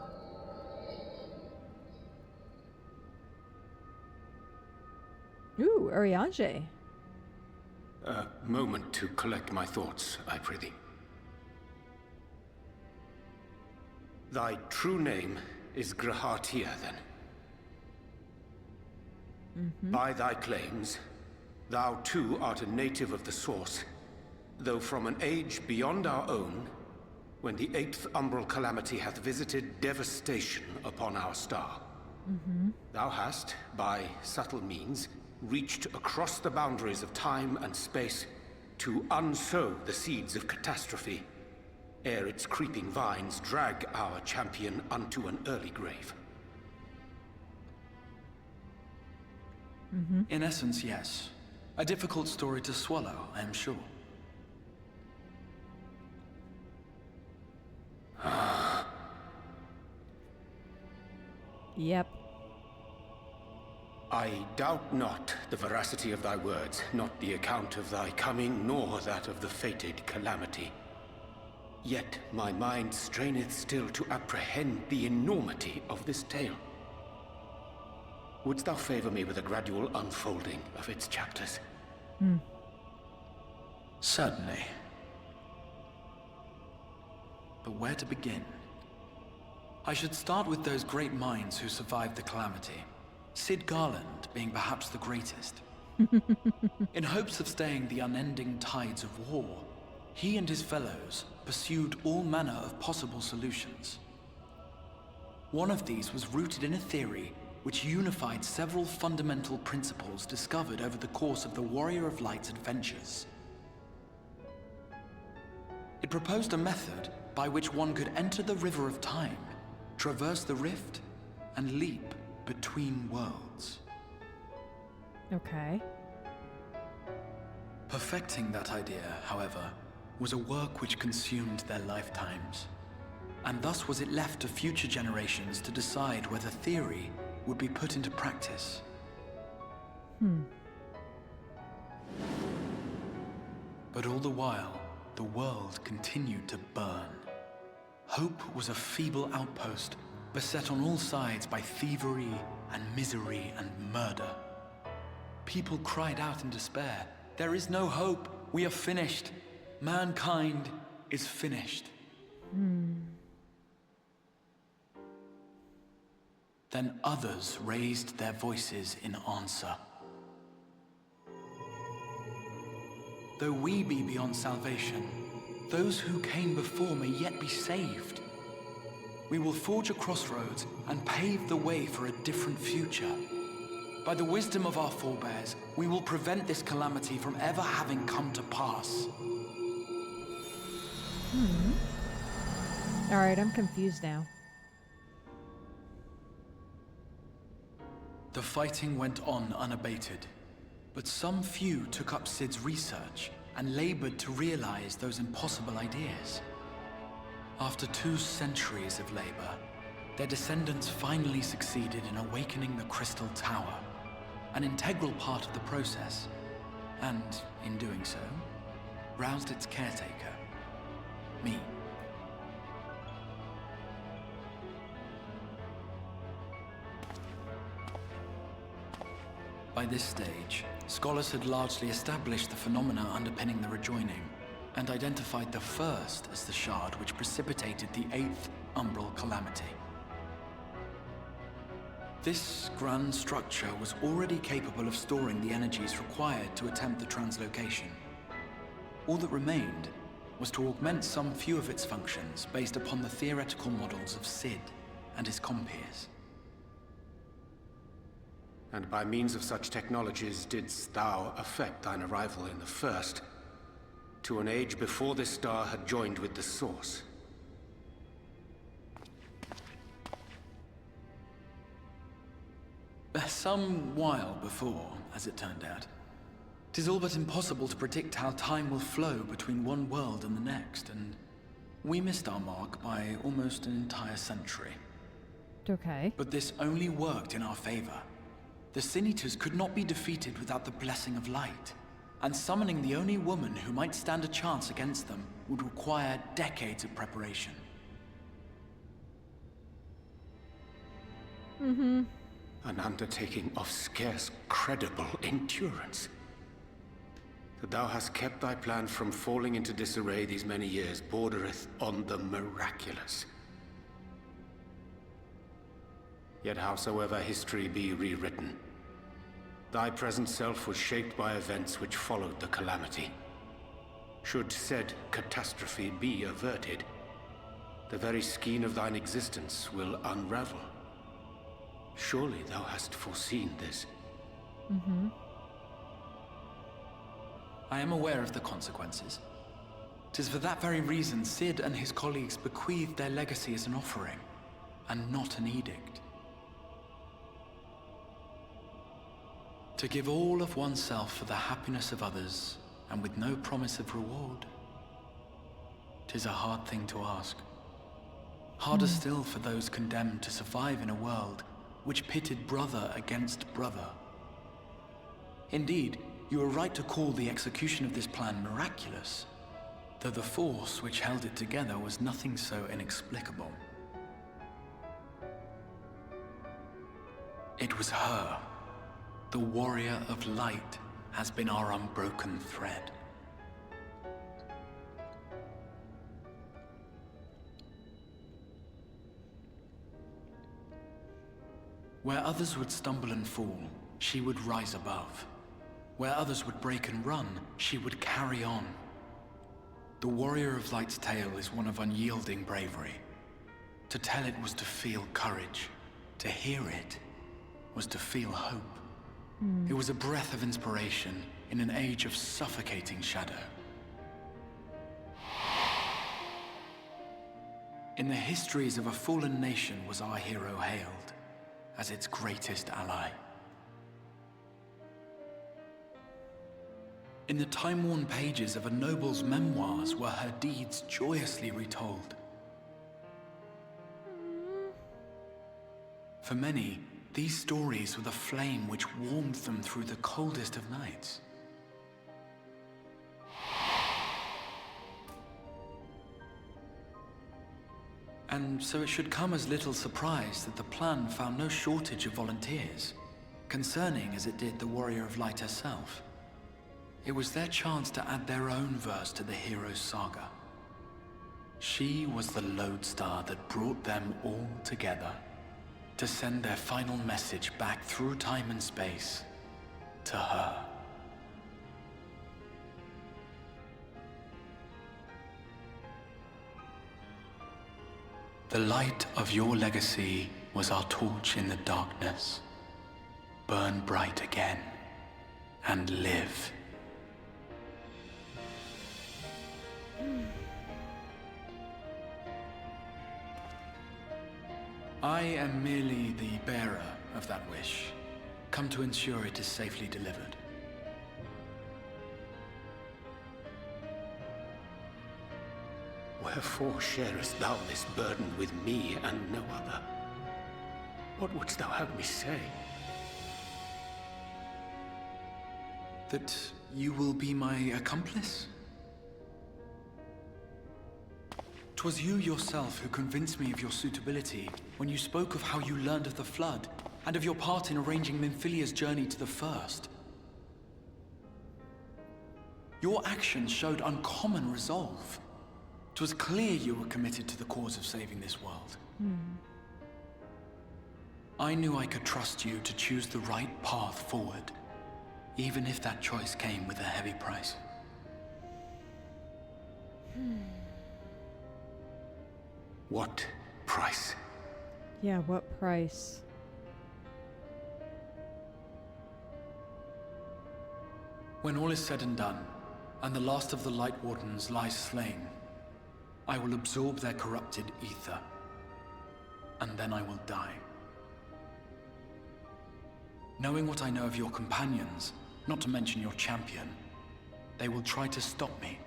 Ooh, Urianger. A moment to collect my thoughts, I prithee. Thy true name is Grahatia, then? By thy claims, thou too art a native of the Source, though from an age beyond our own, when the 8th umbral calamity hath visited devastation upon our star. Thou hast, by subtle means, reached across the boundaries of time and space to unsow the seeds of catastrophe, ere its creeping vines drag our champion unto an early grave. In essence, yes. A difficult story to swallow, I am sure. Yep. I doubt not the veracity of thy words, not the account of thy coming, nor that of the fated calamity. Yet my mind straineth still to apprehend the enormity of this tale. Wouldst thou favor me with a gradual unfolding of its chapters? Certainly. But where to begin? I should start with those great minds who survived the calamity. Cid Garland being perhaps the greatest. In hopes of staying the unending tides of war, he and his fellows pursued all manner of possible solutions. One of these was rooted in a theory which unified several fundamental principles discovered over the course of the Warrior of Light's adventures. It proposed a method by which one could enter the River of Time, traverse the rift, and leap between worlds. Okay. Perfecting that idea, however, was a work which consumed their lifetimes, and thus was it left to future generations to decide whether theory would be put into practice. But all the while, the world continued to burn. Hope was a feeble outpost, beset on all sides by thievery and misery and murder. People cried out in despair, "There is no hope, we are finished. Mankind is finished." Then others raised their voices in answer. Though we be beyond salvation, those who came before may yet be saved. We will forge a crossroads and pave the way for a different future. By the wisdom of our forebears, we will prevent this calamity from ever having come to pass. Alright, I'm confused now. The fighting went on unabated, but some few took up Cid's research and labored to realize those impossible ideas. After 2 centuries of labor, their descendants finally succeeded in awakening the Crystal Tower, an integral part of the process, and, in doing so, roused its caretaker, me. By this stage, scholars had largely established the phenomena underpinning the rejoining, and identified the first as the shard which precipitated the 8th umbral calamity. This grand structure was already capable of storing the energies required to attempt the translocation. All that remained was to augment some few of its functions based upon the theoretical models of Cid and his compeers. And by means of such technologies didst thou effect thine arrival in the first, to an age before this star had joined with the Source. Some while before, as it turned out. 'Tis all but impossible to predict how time will flow between one world and the next, and we missed our mark by almost an entire century. Okay. But this only worked in our favor. The Sin Eaters could not be defeated without the blessing of light, and summoning the only woman who might stand a chance against them would require decades of preparation. An undertaking of scarce credible endurance. That thou hast kept thy plan from falling into disarray these many years bordereth on the miraculous. Yet howsoever history be rewritten, thy present self was shaped by events which followed the calamity. Should said catastrophe be averted, the very skein of thine existence will unravel. Surely thou hast foreseen this. I am aware of the consequences. 'Tis for that very reason Cid and his colleagues bequeathed their legacy as an offering, and not an edict. To give all of oneself for the happiness of others, and with no promise of reward. 'Tis a hard thing to ask. Harder still for those condemned to survive in a world which pitted brother against brother, Indeed, you are right to call the execution of this plan miraculous, though the force which held it together was nothing so inexplicable. It was her. The Warrior of Light has been our unbroken thread. Where others would stumble and fall, she would rise above. Where others would break and run, she would carry on. The Warrior of Light's tale is one of unyielding bravery. To tell it was to feel courage. To hear it was to feel hope. It was a breath of inspiration in an age of suffocating shadow. In the histories of a fallen nation was our hero hailed as its greatest ally. In the time-worn pages of a noble's memoirs were her deeds joyously retold. For many, these stories were the flame which warmed them through the coldest of nights. And so it should come as little surprise that the plan found no shortage of volunteers, concerning as it did the Warrior of Light herself. It was their chance to add their own verse to the hero's saga. She was the lodestar that brought them all together, to send their final message back through time and space to her. The light of your legacy was our torch in the darkness. Burn bright again and live. I am merely the bearer of that wish, come to ensure it is safely delivered. Wherefore sharest thou this burden with me and no other? What wouldst thou have me say? That you will be my accomplice? 'Twas you yourself who convinced me of your suitability when you spoke of how you learned of the Flood, and of your part in arranging Minfilia's journey to the First. Your actions showed uncommon resolve. 'Twas clear you were committed to the cause of saving this world. I knew I could trust you to choose the right path forward, even if that choice came with a heavy price. What price? Yeah, what price? When all is said and done, and the last of the Light Wardens lies slain, I will absorb their corrupted ether, and then I will die. Knowing what I know of your companions, not to mention your champion, they will try to stop me.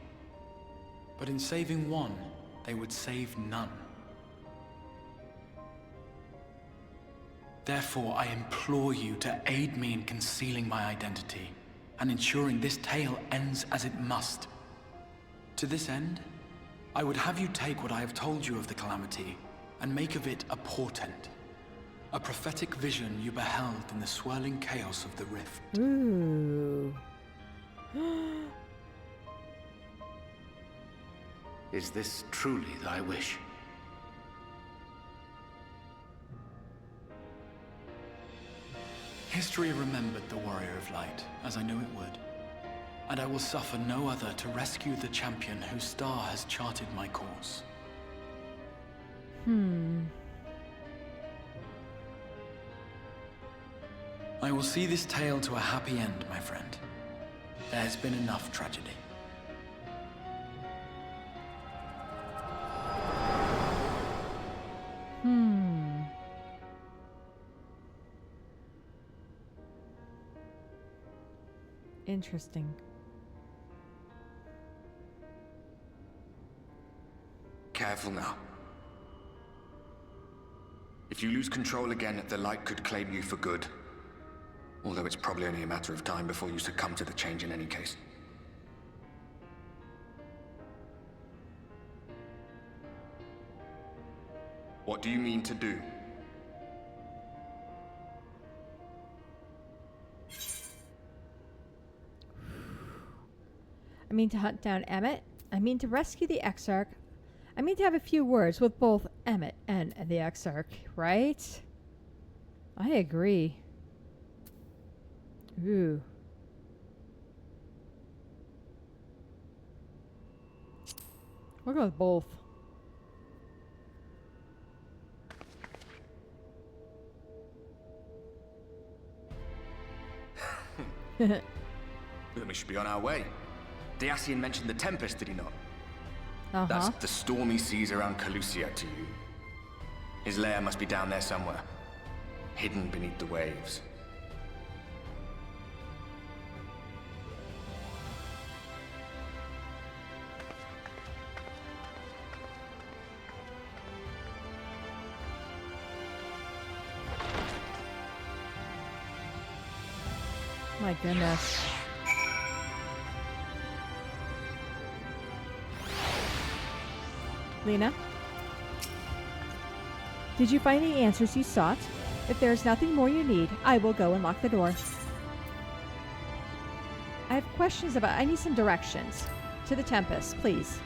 But in saving one, they would save none. Therefore, I implore you to aid me in concealing my identity, and ensuring this tale ends as it must. To this end, I would have you take what I have told you of the Calamity, and make of it a portent. A prophetic vision you beheld in the swirling chaos of the rift. Ooh. Is this truly thy wish? History remembered the Warrior of Light, as I knew it would. And I will suffer no other to rescue the champion whose star has charted my course. I will see this tale to a happy end, my friend. There has been enough tragedy. Interesting. Careful now. If you lose control again, the Light could claim you for good. Although it's probably only a matter of time before you succumb to the change in any case. What do you mean to do? I mean to hunt down Emmett. I mean to rescue the Exarch. I mean to have a few words with both Emmett and the Exarch, right? I agree. Ooh. We'll go with both. Then we should be on our way. Dacian mentioned the Tempest, did he not? That's the stormy seas around Calusia to you. His lair must be down there somewhere, hidden beneath the waves. My goodness. Lena? Did you find the answers you sought? If there is nothing more you need, I will go and lock the door. I have questions I need some directions. To the Tempest, please.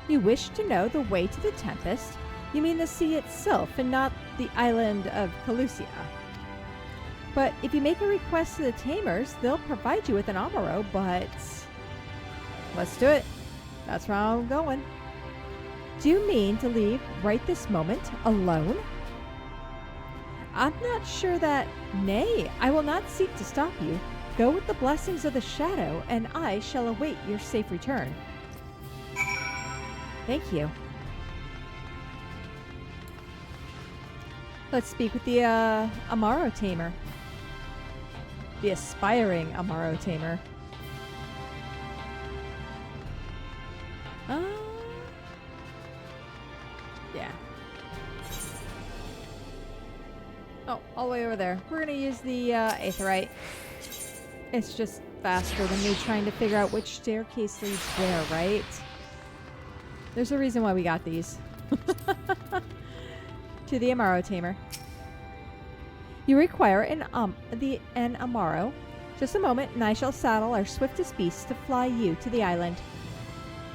You wish to know the way to the Tempest? You mean the sea itself and not the island of Calusia? But if you make a request to the Tamers, they'll provide you with an Amaro, but... Let's do it. That's where I'm going. Do you mean to leave right this moment, alone? I'm not sure that... Nay, I will not seek to stop you. Go with the blessings of the Shadow, and I shall await your safe return. Thank you. Let's speak with the, Amaro Tamer. The aspiring Amaro Tamer. Yeah. Oh, all the way over there. We're gonna use the Aetheryte. It's just faster than me trying to figure out which staircase leads where, right? There's a reason why we got these. To the Amaro Tamer. You require an Amaro. Just a moment, and I shall saddle our swiftest beast to fly you to the island.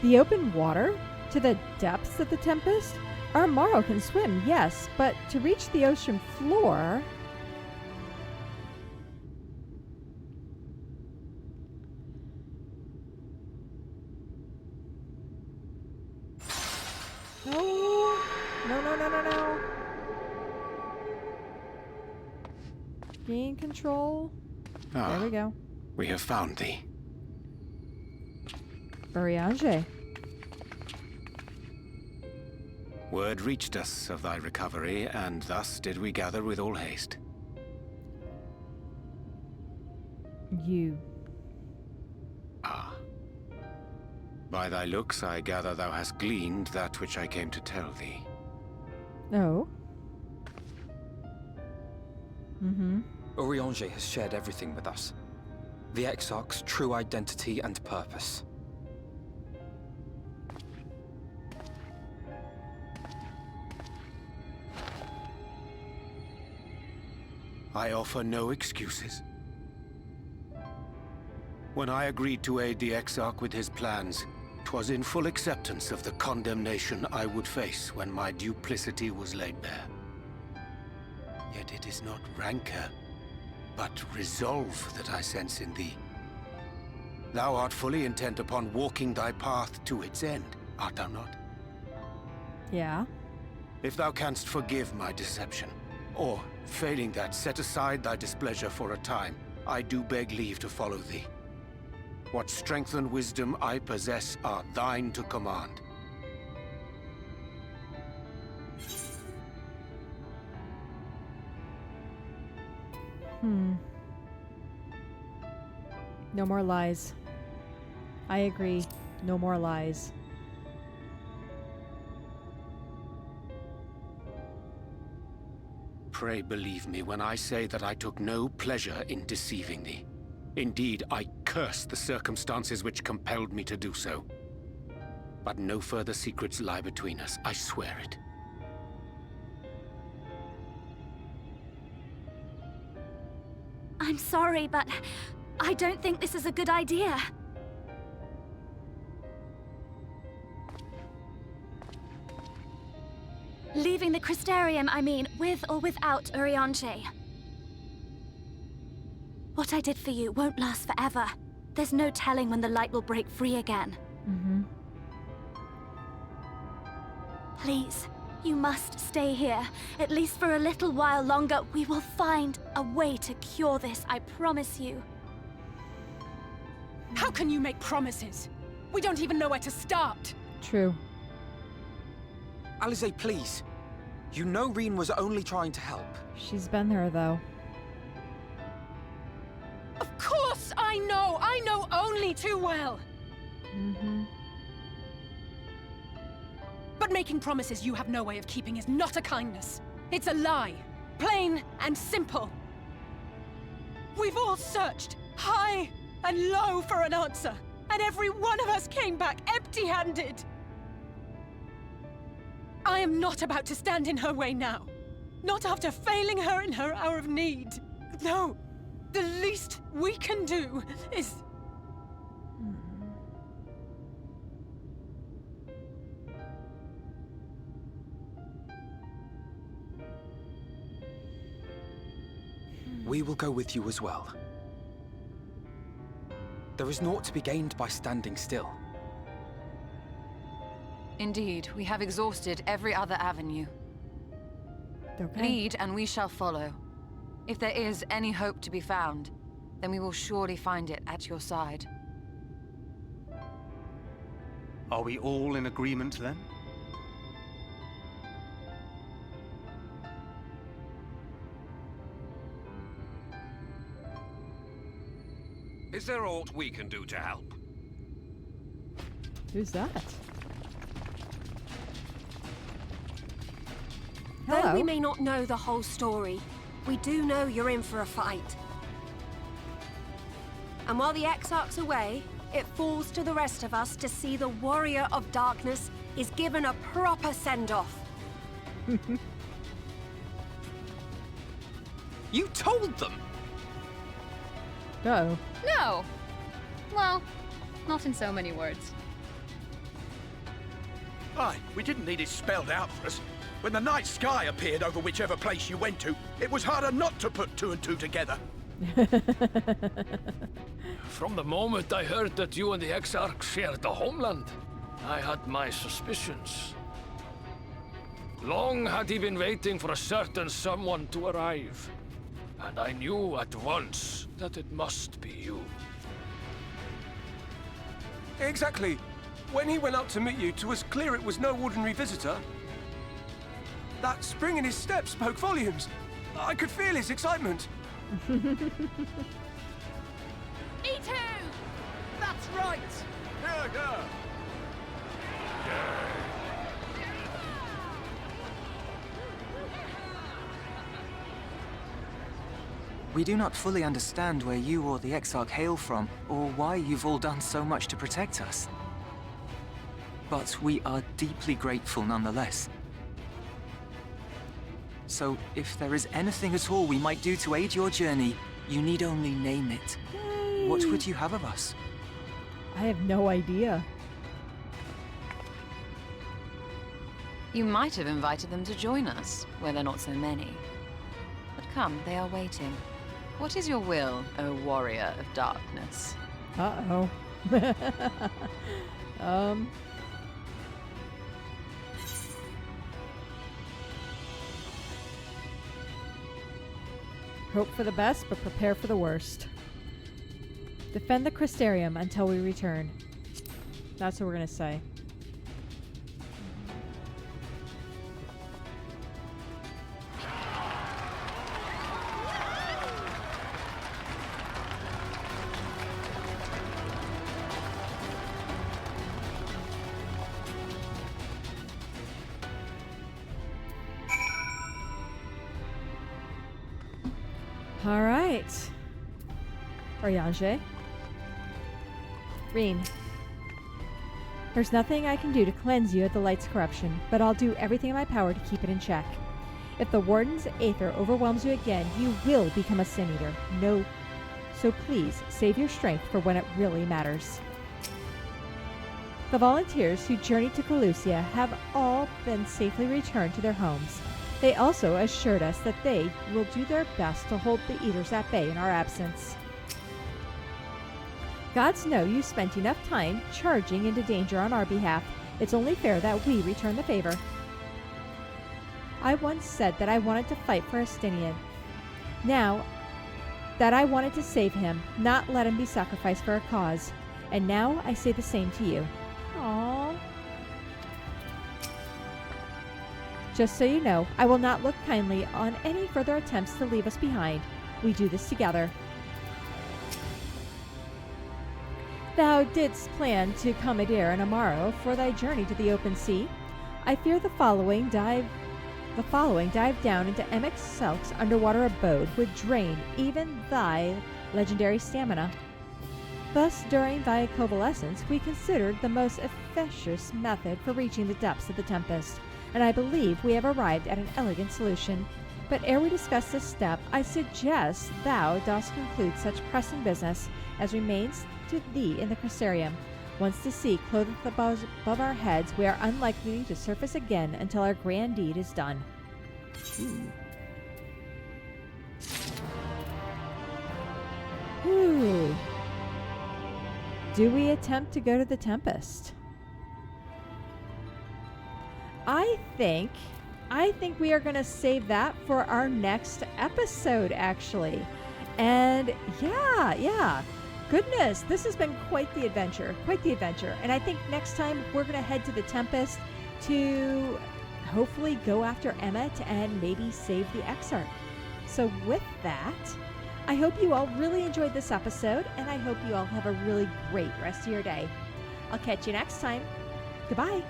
The open water? To the depths of the Tempest? Our Amaro can swim, yes, but to reach the ocean floor... No! No, no, no, no, no! Gain control. There we go. We have found thee. Buriange. Word reached us of thy recovery, and thus did we gather with all haste. You. Ah. By thy looks, I gather thou hast gleaned that which I came to tell thee. Oh. Mm-hmm. Urianger has shared everything with us. The Exarch's true identity and purpose. I offer no excuses. When I agreed to aid the Exarch with his plans, 'twas in full acceptance of the condemnation I would face when my duplicity was laid bare. Yet it is not rancor, but resolve that I sense in thee. Thou art fully intent upon walking thy path to its end, art thou not? Yeah. If thou canst forgive my deception, or, failing that, set aside thy displeasure for a time, I do beg leave to follow thee. What strength and wisdom I possess are thine to command. No more lies. I agree. No more lies. pray believe me when I say that I took no pleasure in deceiving thee. Indeed, I curse the circumstances which compelled me to do so. But no further secrets lie between us, I swear it. I'm sorry, but I don't think this is a good idea. Leaving the Crystarium, I mean, with or without Urianger. What I did for you won't last forever. There's no telling when the light will break free again. Mm-hmm. Please, you must stay here. At least for a little while longer. We will find a way to cure this, I promise you. How can you make promises? We don't even know where to start. True. Alize, please. You know Reen was only trying to help. She's been there, though. Of course I know! I know only too well! Mm-hmm. But making promises you have no way of keeping is not a kindness. It's a lie. Plain and simple. We've all searched, high and low, for an answer. And every one of us came back empty-handed. I am not about to stand in her way now. Not after failing her in her hour of need. No. The least we can do is... We will go with you as well. There is naught to be gained by standing still. Indeed, we have exhausted every other avenue. Okay. Lead, and we shall follow. If there is any hope to be found, then we will surely find it at your side. Are we all in agreement, then? Is there aught we can do to help? Who's that? Though Hello. we may not know the whole story, we do know you're in for a fight. And while the Exarch's away, it falls to the rest of us to see the Warrior of Darkness is given a proper send-off. You told them! Uh-oh. No! Well, not in so many words. Aye, we didn't need it spelled out for us. When the night sky appeared over whichever place you went to, it was harder not to put two and two together. From the moment I heard that you and the Exarch shared the homeland, I had my suspicions. Long had he been waiting for a certain someone to arrive, and I knew at once that it must be you. Exactly. When he went up to meet you, it was clear it was no ordinary visitor. That spring in his step spoke volumes. I could feel his excitement. E2! That's right! Yeah. We do not fully understand where you or the Exarch hail from, or why you've all done so much to protect us. But we are deeply grateful nonetheless. So, if there is anything at all we might do to aid your journey, you need only name it. Yay. What would you have of us? I have no idea. You might have invited them to join us, where there are not so many. But come, they are waiting. What is your will, O Warrior of Darkness? Uh-oh. Hope for the best, but prepare for the worst. Defend the Crystarium until we return. That's what we're gonna say. All right. Oriange. Reen. There's nothing I can do to cleanse you of the light's corruption, but I'll do everything in my power to keep it in check. If the Warden's Aether overwhelms you again, you will become a Sin Eater. No. So please, save your strength for when it really matters. The volunteers who journeyed to Calusia have all been safely returned to their homes. They also assured us that they will do their best to hold the Eaters at bay in our absence. Gods know you spent enough time charging into danger on our behalf. It's only fair that we return the favor. I once said that I wanted to fight for Estinian. Now, that I wanted to save him, not let him be sacrificed for a cause. And now I say the same to you. Aww. Just so you know, I will not look kindly on any further attempts to leave us behind. We do this together. Thou didst plan to commandeer an Amaro for thy journey to the open sea. I fear the following dive down into Emek Selk's underwater abode would drain even thy legendary stamina. Thus, during thy convalescence, we considered the most efficacious method for reaching the depths of the Tempest, and I believe we have arrived at an elegant solution. But ere we discuss this step, I suggest thou dost conclude such pressing business as remains to thee in the Crystarium. Once the sea clotheth above our heads, we are unlikely to surface again until our grand deed is done. Ooh. Do we attempt to go to the Tempest? I think we are going to save that for our next episode, actually. And yeah. Goodness, this has been quite the adventure. And I think next time we're going to head to the Tempest to hopefully go after Emmet and maybe save the Exarch. So with that, I hope you all really enjoyed this episode, and I hope you all have a really great rest of your day. I'll catch you next time. Goodbye.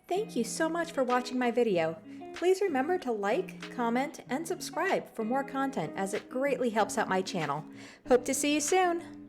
Thank you so much for watching my video. Please remember to like, comment, and subscribe for more content, as it greatly helps out my channel. Hope to see you soon!